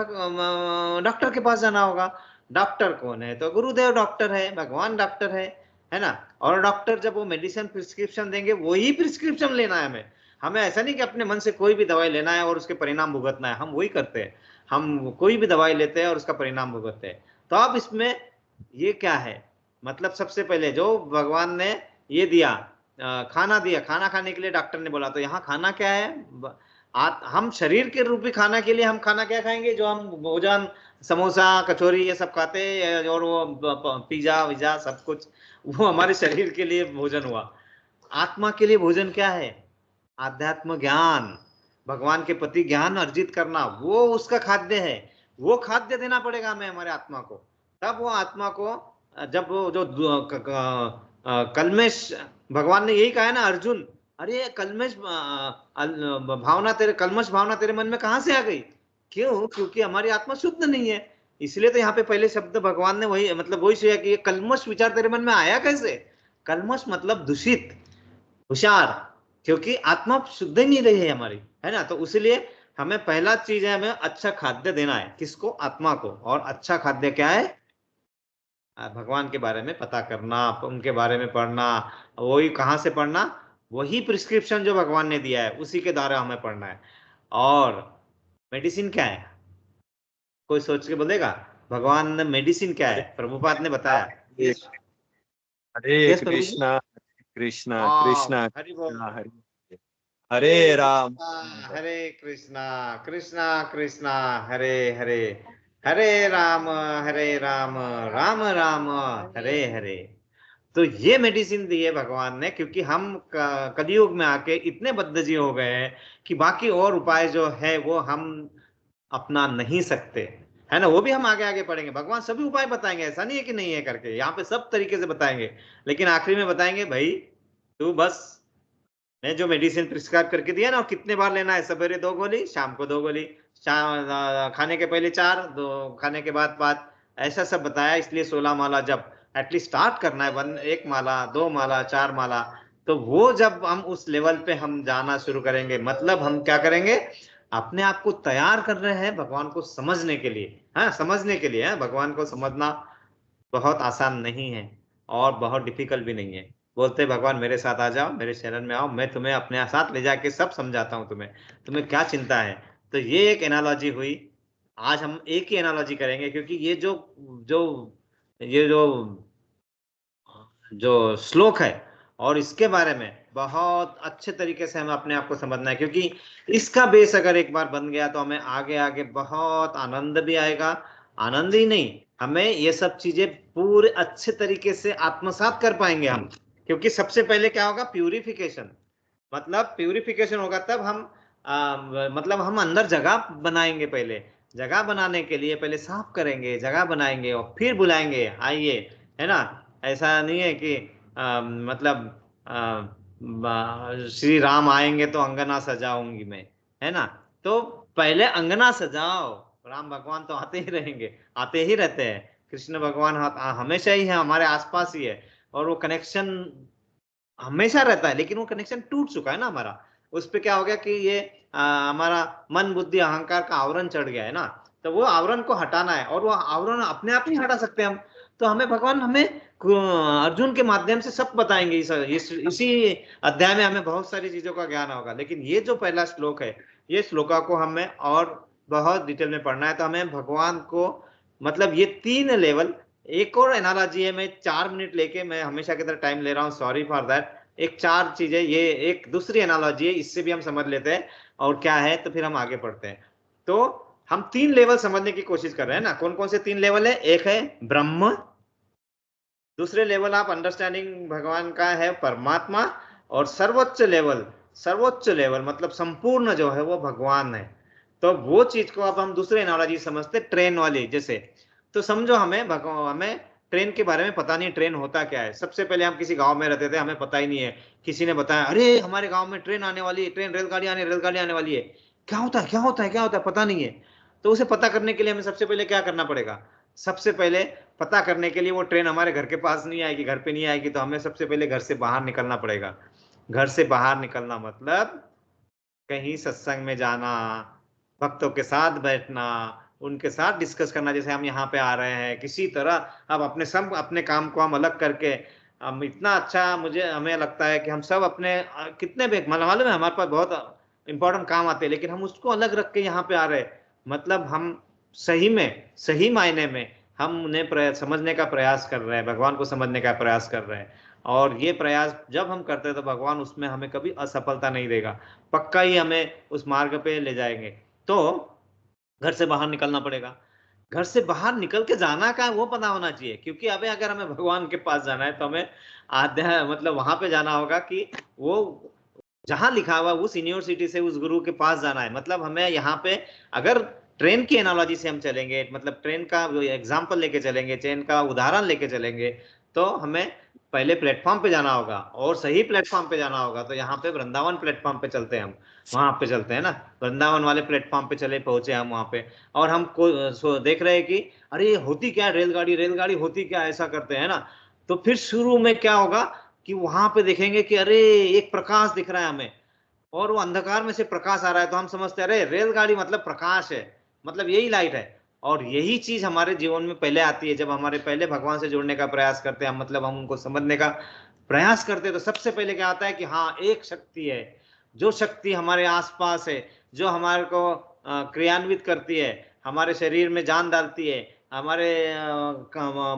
डॉक्टर के पास जाना होगा। डॉक्टर कौन है? तो गुरुदेव डॉक्टर है, भगवान डॉक्टर है ना। और डॉक्टर जब वो मेडिसिन प्रिस्क्रिप्शन देंगे वही प्रिस्क्रिप्शन लेना है हमें। हमें ऐसा नहीं कि अपने मन से कोई भी दवाई लेना है और उसके परिणाम भुगतना है, हम वही करते हैं। हम कोई भी दवाई लेते हैं और उसका परिणाम भुगतते हैं। तो अब इसमें ये क्या है, मतलब सबसे पहले जो भगवान ने ये दिया, खाना दिया, खाना खाने के लिए डॉक्टर ने बोला, तो यहाँ खाना क्या है? हम शरीर के रूपी खाना के लिए हम खाना क्या खाएंगे? जो हम भोजन समोसा कचौरी ये सब खाते हैं, और वो पिज्जा विजा सब कुछ, वो हमारे शरीर के लिए भोजन हुआ। आत्मा के लिए भोजन क्या है? आध्यात्म ज्ञान, भगवान के प्रति ज्ञान अर्जित करना, वो उसका खाद्य है। वो खाद्य देना पड़ेगा हमें हमारे आत्मा को। तब वो आत्मा को, जब वो जो कलमेश, भगवान ने यही कहा है ना अर्जुन, अरे कलमेश भावना तेरे, कलमश भावना तेरे मन में कहां से आ गई? क्यों? क्योंकि हमारी आत्मा शुद्ध नहीं है। इसलिए तो यहाँ पे पहले शब्द भगवान ने वही, मतलब वही सोचा कि ये कलमश विचार तेरे मन में आया कैसे? कलमश मतलब दूषित, होशियार, क्योंकि आत्मा शुद्ध ही नहीं रही है हमारी, है ना। तो इसलिए हमें पहला चीज है, हमें अच्छा खाद्य देना है। किसको? आत्मा को। और अच्छा खाद्य क्या है? भगवान के बारे में पता करना, उनके बारे में पढ़ना। वही कहाँ से पढ़ना? वही प्रिस्क्रिप्शन जो भगवान ने दिया है उसी के द्वारा हमें पढ़ना है। और मेडिसिन क्या है? कोई सोच के बोलेगा? भगवान ने मेडिसिन क्या है? प्रभुपाद ने बताया। हरे यस प्रभु जी। कृष्णा कृष्णा हाँ, कृष्णा हरि बोल। कृष्णा हरे हरे राम हरे कृष्णा कृष्णा कृष्णा हरे हरे, हरे राम राम राम हरे हरे। तो ये मेडिसिन दी है भगवान ने, क्योंकि हम कलयुग में आके इतने बद्धजीव हो गए हैं कि बाकी और उपाय जो है वो हम अपना नहीं सकते, है ना। वो भी हम आगे आगे पढ़ेंगे। भगवान सभी उपाय बताएंगे, ऐसा नहीं है कि नहीं है करके, यहाँ पे सब तरीके से बताएंगे। लेकिन आखिरी में बताएंगे भाई तू बस, मैं जो मेडिसिन प्रिस्क्राइब करके दिया ना, और कितने बार लेना है, सवेरे 2 गोली, शाम को 2 गोली, शाम खाने के पहले 4, दो खाने के बाद 5, ऐसा सब बताया। इसलिए 16 माला जब एटलीस्ट स्टार्ट करना है, 1 माला 2 माला 4 माला, तो वो जब हम उस लेवल पे हम जाना शुरू करेंगे, मतलब हम क्या करेंगे? अपने आप को तैयार कर रहे हैं भगवान को समझने के लिए। हाँ, समझने के लिए है। भगवान को समझना बहुत आसान नहीं है और बहुत डिफिकल्ट भी नहीं है। बोलते भगवान मेरे साथ आ जाओ, मेरे शरण में आओ, मैं तुम्हें अपने साथ ले जाके सब समझाता हूँ तुम्हें, तुम्हें क्या चिंता है। तो ये एक एनालॉजी हुई। आज हम एक ही एनालॉजी करेंगे, क्योंकि ये जो जो ये जो श्लोक है, और इसके बारे में बहुत अच्छे तरीके से हमें अपने आप को समझना है, क्योंकि इसका बेस अगर एक बार बन गया तो हमें आगे आगे बहुत आनंद भी आएगा। आनंद ही नहीं, हमें ये सब चीजें पूरे अच्छे तरीके से आत्मसात कर पाएंगे हम। क्योंकि सबसे पहले क्या होगा? प्यूरिफिकेशन। मतलब प्यूरिफिकेशन होगा तब हम मतलब हम अंदर जगह बनाएंगे। पहले जगह बनाने के लिए पहले साफ करेंगे, जगह बनाएंगे, और फिर बुलाएंगे आइए, है ना। ऐसा नहीं है कि मतलब श्री राम आएंगे तो अंगना सजाऊंगी मैं, है ना। तो पहले अंगना सजाओ। राम भगवान तो आते ही रहेंगे, आते ही रहते हैं। कृष्ण भगवान हमेशा ही है, हमारे आसपास ही है, और वो कनेक्शन हमेशा रहता है। लेकिन वो कनेक्शन टूट चुका है ना हमारा। उस पे क्या हो गया कि ये हमारा मन बुद्धि अहंकार का आवरण चढ़ गया है ना। तो वो आवरण को हटाना है, और वो आवरण अपने आप नहीं हटा सकते हम। तो हमें भगवान हमें अर्जुन के माध्यम से सब बताएंगे। इसी अध्याय में हमें बहुत सारी चीजों का ज्ञान होगा। लेकिन ये जो पहला श्लोक है, ये श्लोका को हमें और बहुत डिटेल में पढ़ना है। तो हमें भगवान को, मतलब ये 3 लेवल। एक और एनालॉजी है, मैं 4 मिनट लेके, मैं हमेशा की तरह टाइम ले रहा हूँ, सॉरी फॉर दैट। एक 4 चीजें, ये एक दूसरी एनालॉजी है, इससे भी हम समझ लेते हैं और क्या है, तो फिर हम आगे पढ़ते हैं। तो हम 3 लेवल समझने की कोशिश कर रहे हैं ना। कौन कौन से 3 लेवल है? एक है ब्रह्म, दूसरे लेवल आप अंडरस्टैंडिंग भगवान का है परमात्मा, और सर्वोच्च लेवल मतलब संपूर्ण जो है वो भगवान है। तो वो चीज को अब हम दूसरे एनालॉजी समझते, ट्रेन वाली जैसे। तो समझो हमें ट्रेन के बारे में पता नहीं, ट्रेन होता क्या है। सबसे पहले हम किसी गांव में रहते थे, हमें पता ही नहीं है, किसी ने बताया अरे हमारे गांव में ट्रेन आने वाली है, ट्रेन रेलगाड़ी आने वाली है। क्या होता है, क्या होता है, क्या होता है, पता नहीं है। तो उसे पता करने के लिए हमें सबसे पहले क्या करना पड़ेगा? सबसे पहले पता करने के लिए वो ट्रेन हमारे घर के पास नहीं आएगी, घर पे नहीं आएगी, तो हमें सबसे पहले घर से बाहर निकलना पड़ेगा। घर से बाहर निकलना मतलब कहीं सत्संग में जाना, भक्तों के साथ बैठना, उनके साथ डिस्कस करना, जैसे हम यहाँ पे आ रहे हैं किसी तरह। अब अपने सब अपने काम को हम अलग करके, हम इतना अच्छा मुझे हमें लगता है कि हम सब अपने कितने भी मालूम है हमारे पास बहुत इंपॉर्टेंट काम आते हैं, लेकिन हम उसको अलग रख के यहाँ पे आ रहे हैं। मतलब हम सही में, सही मायने में हम उन्हें समझने का प्रयास कर रहे हैं, भगवान को समझने का प्रयास कर रहे हैं। और ये प्रयास जब हम करते हैं तो भगवान उसमें हमें कभी असफलता नहीं देगा, पक्का ही हमें उस मार्ग पे ले जाएंगे। तो घर से बाहर निकलना पड़ेगा। घर से बाहर निकल के जाना का वो पता होना चाहिए, क्योंकि अबे अगर हमें भगवान के पास जाना है तो हमें आध्या मतलब वहां पे जाना होगा कि वो जहां लिखा हुआ उस यूनिवर्सिटी से उस गुरु के पास जाना है। मतलब हमें यहाँ पे अगर ट्रेन की एनालॉजी से हम चलेंगे, मतलब ट्रेन का एग्जाम्पल लेके चलेंगे, ट्रेन का उदाहरण लेके चलेंगे, तो हमें पहले प्लेटफॉर्म पे जाना होगा और सही प्लेटफॉर्म पे जाना होगा। तो यहाँ पे वृंदावन प्लेटफॉर्म पे चलते हैं, हम वहां पे चलते हैं ना, वृंदावन वाले प्लेटफॉर्म पे चले पहुंचे हम वहां पे। और हम देख रहे हैं कि अरे होती क्या रेलगाड़ी, रेलगाड़ी होती क्या, ऐसा करते हैं ना। तो फिर शुरू में क्या होगा कि वहां पे देखेंगे कि अरे एक प्रकाश दिख रहा है हमें, और वो अंधकार में से प्रकाश आ रहा है, तो हम समझते हैं अरे रेलगाड़ी मतलब प्रकाश है, मतलब यही लाइट है। और यही चीज हमारे जीवन में पहले आती है जब हमारे पहले भगवान से जुड़ने का प्रयास करते हैं, मतलब हम उनको समझने का प्रयास करते हैं। तो सबसे पहले क्या आता है कि हाँ एक शक्ति है, जो शक्ति हमारे आसपास है, जो हमारे को क्रियान्वित करती है, हमारे शरीर में जान डालती है, हमारे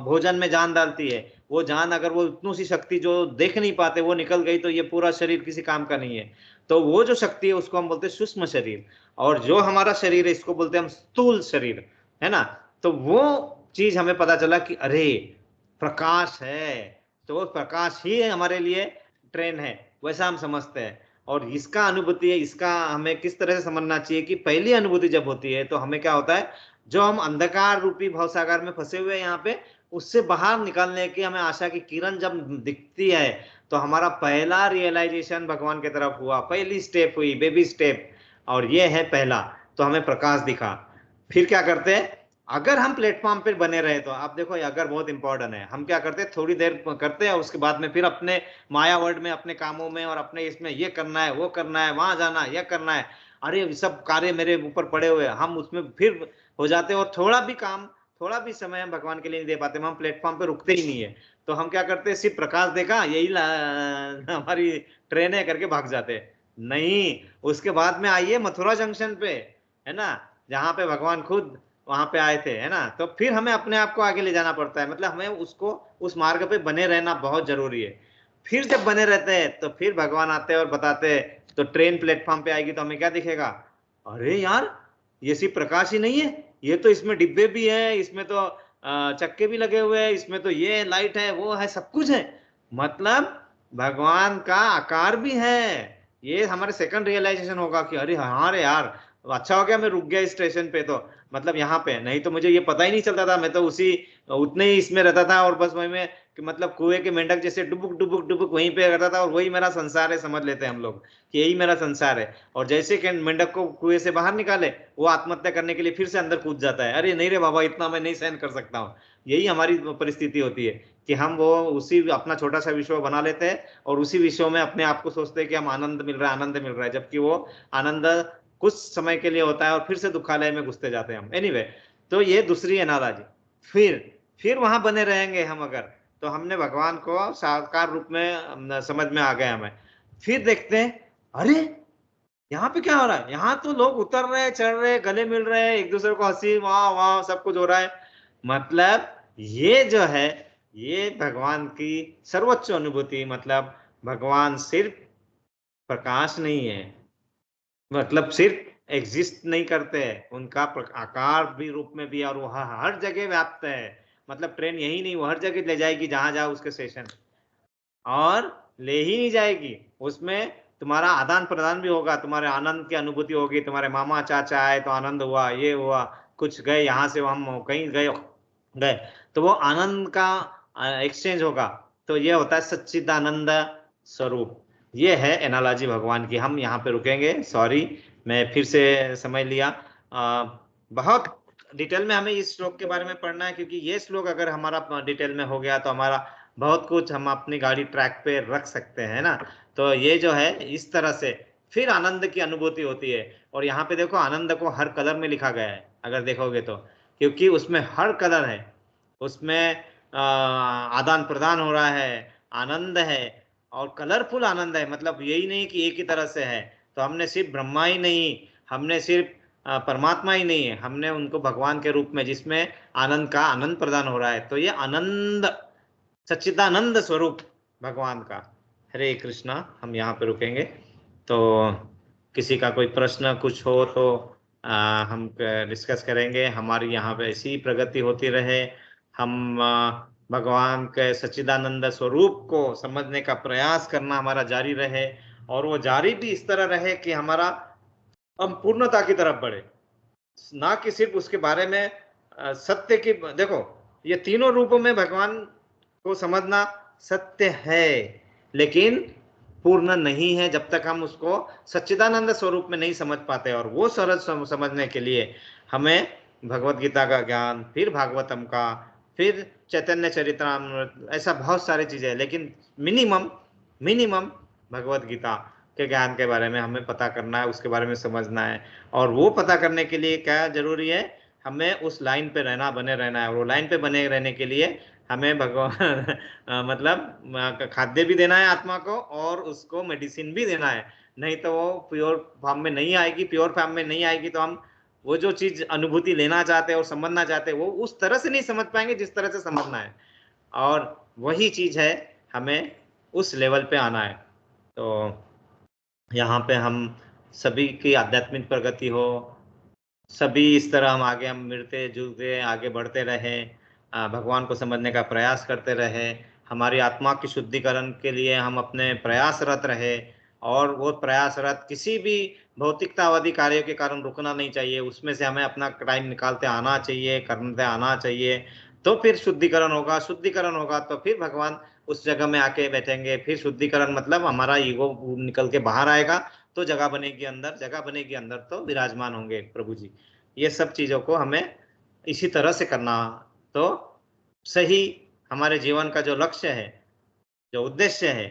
भोजन में जान डालती है। वो जान अगर वो उतनी सी शक्ति जो देख नहीं पाते वो निकल गई तो ये पूरा शरीर किसी काम का नहीं है। तो वो जो शक्ति है उसको हम बोलते हैं सूक्ष्म शरीर, और जो हमारा शरीर है इसको बोलते हैं हम स्थूल शरीर, है ना। तो वो चीज हमें पता चला कि अरे प्रकाश है, तो वो प्रकाश ही हमारे लिए ट्रेन है, वैसा हम समझते हैं। और इसका अनुभूति है, इसका हमें किस तरह से समझना चाहिए कि पहली अनुभूति जब होती है तो हमें क्या होता है, जो हम अंधकार रूपी भवसागर में फंसे हुए हैं यहाँ पे, उससे बाहर निकलने की हमें आशा की किरण जब दिखती है, तो हमारा पहला रियलाइजेशन भगवान की तरफ हुआ, पहली स्टेप हुई, बेबी स्टेप, और ये है पहला। तो हमें प्रकाश दिखा। फिर क्या करते हैं, अगर हम प्लेटफॉर्म पर बने रहे तो आप देखो अगर बहुत इंपॉर्टेंट है, हम क्या करते हैं थोड़ी देर करते हैं, उसके बाद में फिर अपने माया वर्ल्ड में, अपने कामों में और अपने इसमें ये करना है, वो करना है, वहां जाना है, ये करना है, अरे सब कार्य मेरे ऊपर पड़े हुए हैं, हम उसमें फिर हो जाते हैं। और थोड़ा भी काम, थोड़ा भी समय हम भगवान के लिए नहीं दे पाते, हम प्लेटफॉर्म पे रुकते ही नहीं है। तो हम क्या करते हैं, सिर्फ प्रकाश देखा यही हमारी ट्रेन है करके भाग जाते हैं। नहीं, उसके बाद में आइए मथुरा जंक्शन पे, है ना, जहाँ पे भगवान खुद वहां पे आए थे, है ना। तो फिर हमें अपने आप को आगे ले जाना पड़ता है, मतलब हमें उसको उस मार्ग पे बने रहना बहुत जरूरी है। फिर जब बने रहते हैं तो फिर भगवान आते हैं और बताते हैं। तो ट्रेन प्लेटफॉर्म पे आएगी तो हमें क्या दिखेगा, अरे यार ये सिर्फ प्रकाश ही नहीं है, ये तो इसमें डिब्बे भी है, इसमें तो चक्के भी लगे हुए हैं, इसमें तो ये लाइट है, वो है, सब कुछ है, मतलब भगवान का आकार भी है। ये हमारे सेकंड रियलाइजेशन होगा कि अरे हाँ रे यार, अच्छा हो गया मैं रुक गया इस स्टेशन पे, तो मतलब यहाँ पे, नहीं तो मुझे ये पता ही नहीं चलता था, मैं तो उसी उतने ही इसमें रहता था, और बस वही में कि मतलब कुएं के मेंढक जैसे डुबुक डुबुक डुबुक वहीं पे करता था, और वही मेरा संसार है, समझ लेते हैं हम लोग कि यही मेरा संसार है। और जैसे कि मेंढक को कुएं से बाहर निकाले, वो आत्महत्या करने के लिए फिर से अंदर कूद जाता है, अरे नहीं रे बाबा इतना मैं नहीं सहन कर सकता हूँ। यही हमारी परिस्थिति होती है कि हम वो उसी अपना छोटा सा विश्व बना लेते हैं, और उसी विश्व में अपने आप को सोचते हैं कि हम आनंद मिल रहा है, आनंद मिल रहा है, जबकि वो आनंद कुछ समय के लिए होता है और फिर से दुखालय में घुसते जाते हैं हम। एनीवे, तो ये दूसरी एनालॉजी। फिर वहां बने रहेंगे हम अगर, तो हमने भगवान को साकार रूप में समझ में आ गया हमें। फिर देखते हैं अरे यहाँ पे क्या हो रहा है, यहाँ तो लोग उतर रहे, चढ़ रहे, गले मिल रहे हैं, एक दूसरे को हंसी वहां वहां सब कुछ हो रहा है। मतलब ये जो है ये भगवान की सर्वोच्च अनुभूति, मतलब भगवान सिर्फ प्रकाश नहीं है, मतलब सिर्फ एग्जिस्ट नहीं करते, उनका आकार भी रूप में भी, और वो हर जगह व्याप्त है। मतलब ट्रेन यही नहीं, वो हर जगह ले जाएगी जहां जाओ उसके स्टेशन, और ले ही नहीं जाएगी, उसमें तुम्हारा आदान प्रदान भी होगा, तुम्हारे आनंद की अनुभूति होगी, तुम्हारे मामा चाचा आए तो आनंद हुआ, ये हुआ, कुछ गए यहाँ से हम कहीं गए गए तो वो आनंद का एक्सचेंज होगा। तो ये होता है सच्चिदानंद स्वरूप। ये है एनालॉजी भगवान की। हम यहाँ पे रुकेंगे, सॉरी मैं फिर से समझ लिया। बहुत डिटेल में हमें इस श्लोक के बारे में पढ़ना है, क्योंकि ये श्लोक अगर हमारा डिटेल में हो गया तो हमारा बहुत कुछ हम अपनी गाड़ी ट्रैक पे रख सकते हैं ना। तो ये जो है इस तरह से फिर आनंद की अनुभूति होती है। और यहाँ पे देखो आनंद को हर कलर में लिखा गया है अगर देखोगे तो, क्योंकि उसमें हर कलर है, उसमें आदान प्रदान हो रहा है, आनंद है और कलरफुल आनंद है। मतलब यही नहीं कि एक ही तरह से है। तो हमने सिर्फ ब्रह्मा ही नहीं, हमने सिर्फ परमात्मा ही नहीं है, हमने उनको भगवान के रूप में जिसमें आनंद का आनंद प्रदान हो रहा है। तो ये आनंद सच्चिदानंद स्वरूप भगवान का। हरे कृष्णा। हम यहाँ पे रुकेंगे। तो किसी का कोई प्रश्न कुछ हो तो हम डिस्कस करेंगे। हमारी यहाँ पे ऐसी प्रगति होती रहे, हम भगवान के सच्चिदानंद स्वरूप को समझने का प्रयास करना हमारा जारी रहे, और वो जारी भी इस तरह रहे कि हमारा हम पूर्णता की तरफ बढ़े, ना कि सिर्फ उसके बारे में सत्य की। देखो ये तीनों रूपों में भगवान को समझना सत्य है, लेकिन पूर्ण नहीं है जब तक हम उसको सच्चिदानंद स्वरूप में नहीं समझ पाते। और वो सरल समझने के लिए हमें भगवत गीता का ज्ञान, फिर भागवतम का, फिर चैतन्य चरित्रामृत, ऐसा बहुत सारी चीजें हैं, लेकिन मिनिमम भगवत गीता के ज्ञान के बारे में हमें पता करना है, उसके बारे में समझना है। और वो पता करने के लिए क्या जरूरी है, हमें उस लाइन पे रहना, बने रहना है। और वो लाइन पे बने रहने के लिए हमें भगवान मतलब खाद्य भी देना है आत्मा को, और उसको मेडिसिन भी देना है। नहीं तो वो प्योर फॉर्म में नहीं आएगी। प्योर फॉर्म में नहीं आएगी तो हम वो जो चीज अनुभूति लेना चाहते हैं और समझना चाहते हैं वो उस तरह से नहीं समझ पाएंगे जिस तरह से समझना है। और वही चीज है, हमें उस लेवल पे आना है। तो यहाँ पे हम सभी की आध्यात्मिक प्रगति हो, सभी इस तरह हम आगे हम मिलते जुलते आगे बढ़ते रहे, भगवान को समझने का प्रयास करते रहे, हमारी आत्मा की शुद्धिकरण के लिए हम अपने प्रयासरत रहे। और वो प्रयासरत किसी भी भौतिकतावादी कार्यों के कारण रुकना नहीं चाहिए, उसमें से हमें अपना टाइम निकालते आना चाहिए, करते आना चाहिए। तो फिर शुद्धिकरण होगा, शुद्धिकरण होगा तो फिर भगवान उस जगह में आके बैठेंगे। फिर शुद्धिकरण मतलब हमारा ईगो निकल के बाहर आएगा, तो जगह बनेगी अंदर, जगह बनेगी अंदर तो विराजमान होंगे प्रभु जी। ये सब चीजों को हमें इसी तरह से करना तो सही हमारे जीवन का जो लक्ष्य है, जो उद्देश्य है,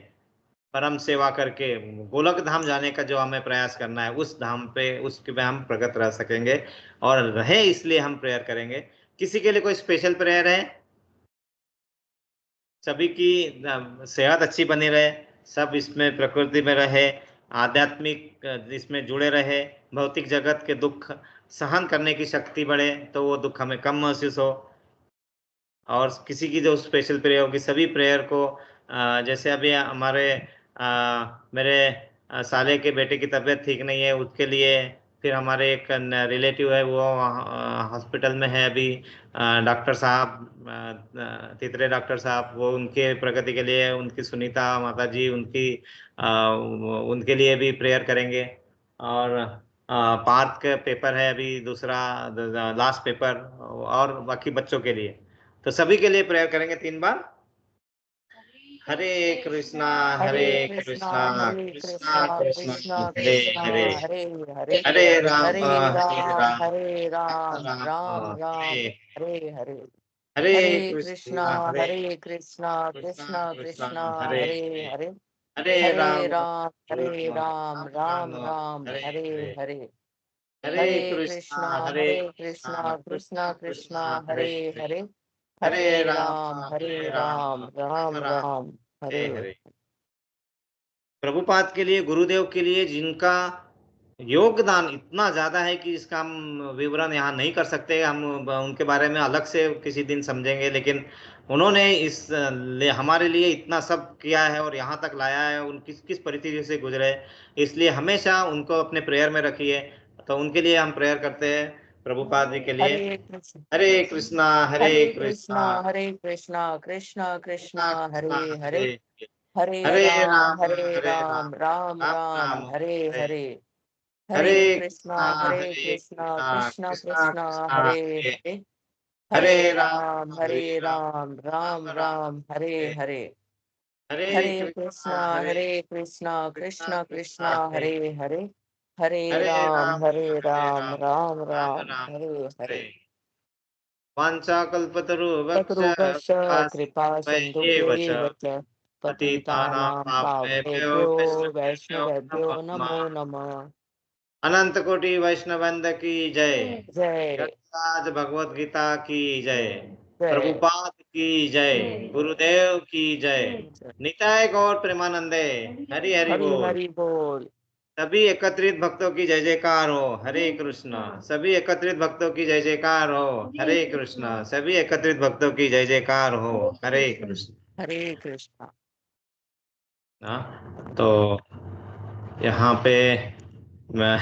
परम सेवा करके गोलक धाम जाने का जो हमें प्रयास करना है, उस धाम पे उसके पे हम प्रगत रह सकेंगे। और रहे इसलिए हम प्रेयर करेंगे। किसी के लिए कोई स्पेशल प्रेयर है? सभी की सेहत अच्छी बनी रहे, सब इसमें प्रकृति में रहे, आध्यात्मिक इसमें जुड़े रहे, भौतिक जगत के दुख सहन करने की शक्ति बढ़े, तो वो दुख हमें कम महसूस हो। और किसी की जो स्पेशल प्रेयर होगी, सभी प्रेयर को जैसे अभी हमारे मेरे साले के बेटे की तबीयत ठीक नहीं है, उसके लिए, फिर हमारे एक रिलेटिव है वो हॉस्पिटल में है अभी, डॉक्टर साहब तितरे डॉक्टर साहब, वो उनके प्रगति के लिए, उनकी सुनीता माता जी, उनके लिए भी प्रेयर करेंगे। और पार्थ का पेपर है अभी दूसरा, लास्ट पेपर, और बाकी बच्चों के लिए, तो सभी के लिए प्रेयर करेंगे 3 बार। हरे कृष्णा हरे हरे कृष्णा कृष्णा हरे कृष्णा कृष्णा कृष्णा कृष्णा हरे कृष्णा हरे, हरे हरे हरे हरे राम राम हरे राम राम राम राम हरे हरे हरे हरे हरे कृष्णा कृष्णा हरे कृष्णा कृष्णा कृष्णा कृष्णा कृष्णा हरे हरे हरे, हरे हरे हरे राम हरे राम राम राम राम राम हरे हरे हरे, हरे हरे हरे कृष्णा कृष्णा कृष्णा कृष्णा कृष्णा हरे हरे हरे हरे राम हरे राम राम राम राम हरे हरे हरे। प्रभुपाद के लिए, गुरुदेव के लिए जिनका योगदान इतना ज्यादा है कि इसका हम विवरण यहाँ नहीं कर सकते, हम उनके बारे में अलग से किसी दिन समझेंगे। लेकिन उन्होंने हमारे लिए इतना सब किया है और यहाँ तक लाया है, उन किस किस परिस्थिति से गुजरे, इसलिए हमेशा उनको अपने प्रेयर में रखिए। तो उनके लिए हम प्रेयर करते हैं, प्रभुपाद जी के लिए। हरे कृष्ण हरे कृष्णा हरे कृष्णा कृष्णा कृष्णा कृष्णा कृष्णा हरे हरे हरे हरे हरे राम राम राम राम राम हरे हरे, हरे हरे हरे कृष्णा कृष्णा कृष्णा कृष्णा कृष्णा कृष्णा हरे हरे, हरे हरे हरे राम राम राम राम राम राम हरे हरे, हरे हरे कृष्णा हरे कृष्णा कृष्णा कृष्णा कृष्णा कृष्णा हरे, हरे हरे हरे राम राम राम राम राम राम राम हरे हरे हरे, वाञ्छाकल्पतरुभ्यश्च तत्रूपश्च कृपा कृपासिन्धुभ्यैव च सिन्धुभ्यैव च पतितानां पतितानां पावनेभ्यो पावनेभ्यो वैष्णवेभ्यो वैष्णवेभ्यो नमो नमो नमः। नमः। अनंत कोटि वैष्णवंद की जय। जय आज भगवत गीता की जय। जय प्रभुपाद की जय। गुरुदेव की जय। निताय गौर प्रेमानंदे। हरि हरि हरि बोल। हरि बोल। सभी एकत्रित भक्तों की जय जयकार हो। हरे कृष्णा। सभी एकत्रित भक्तों की जय जयकार हो। हरे कृष्णा। सभी एकत्रित भक्तों की जय जयकार हो। हरे कृष्ण। हरे कृष्णा। हाँ, तो यहाँ पे मैं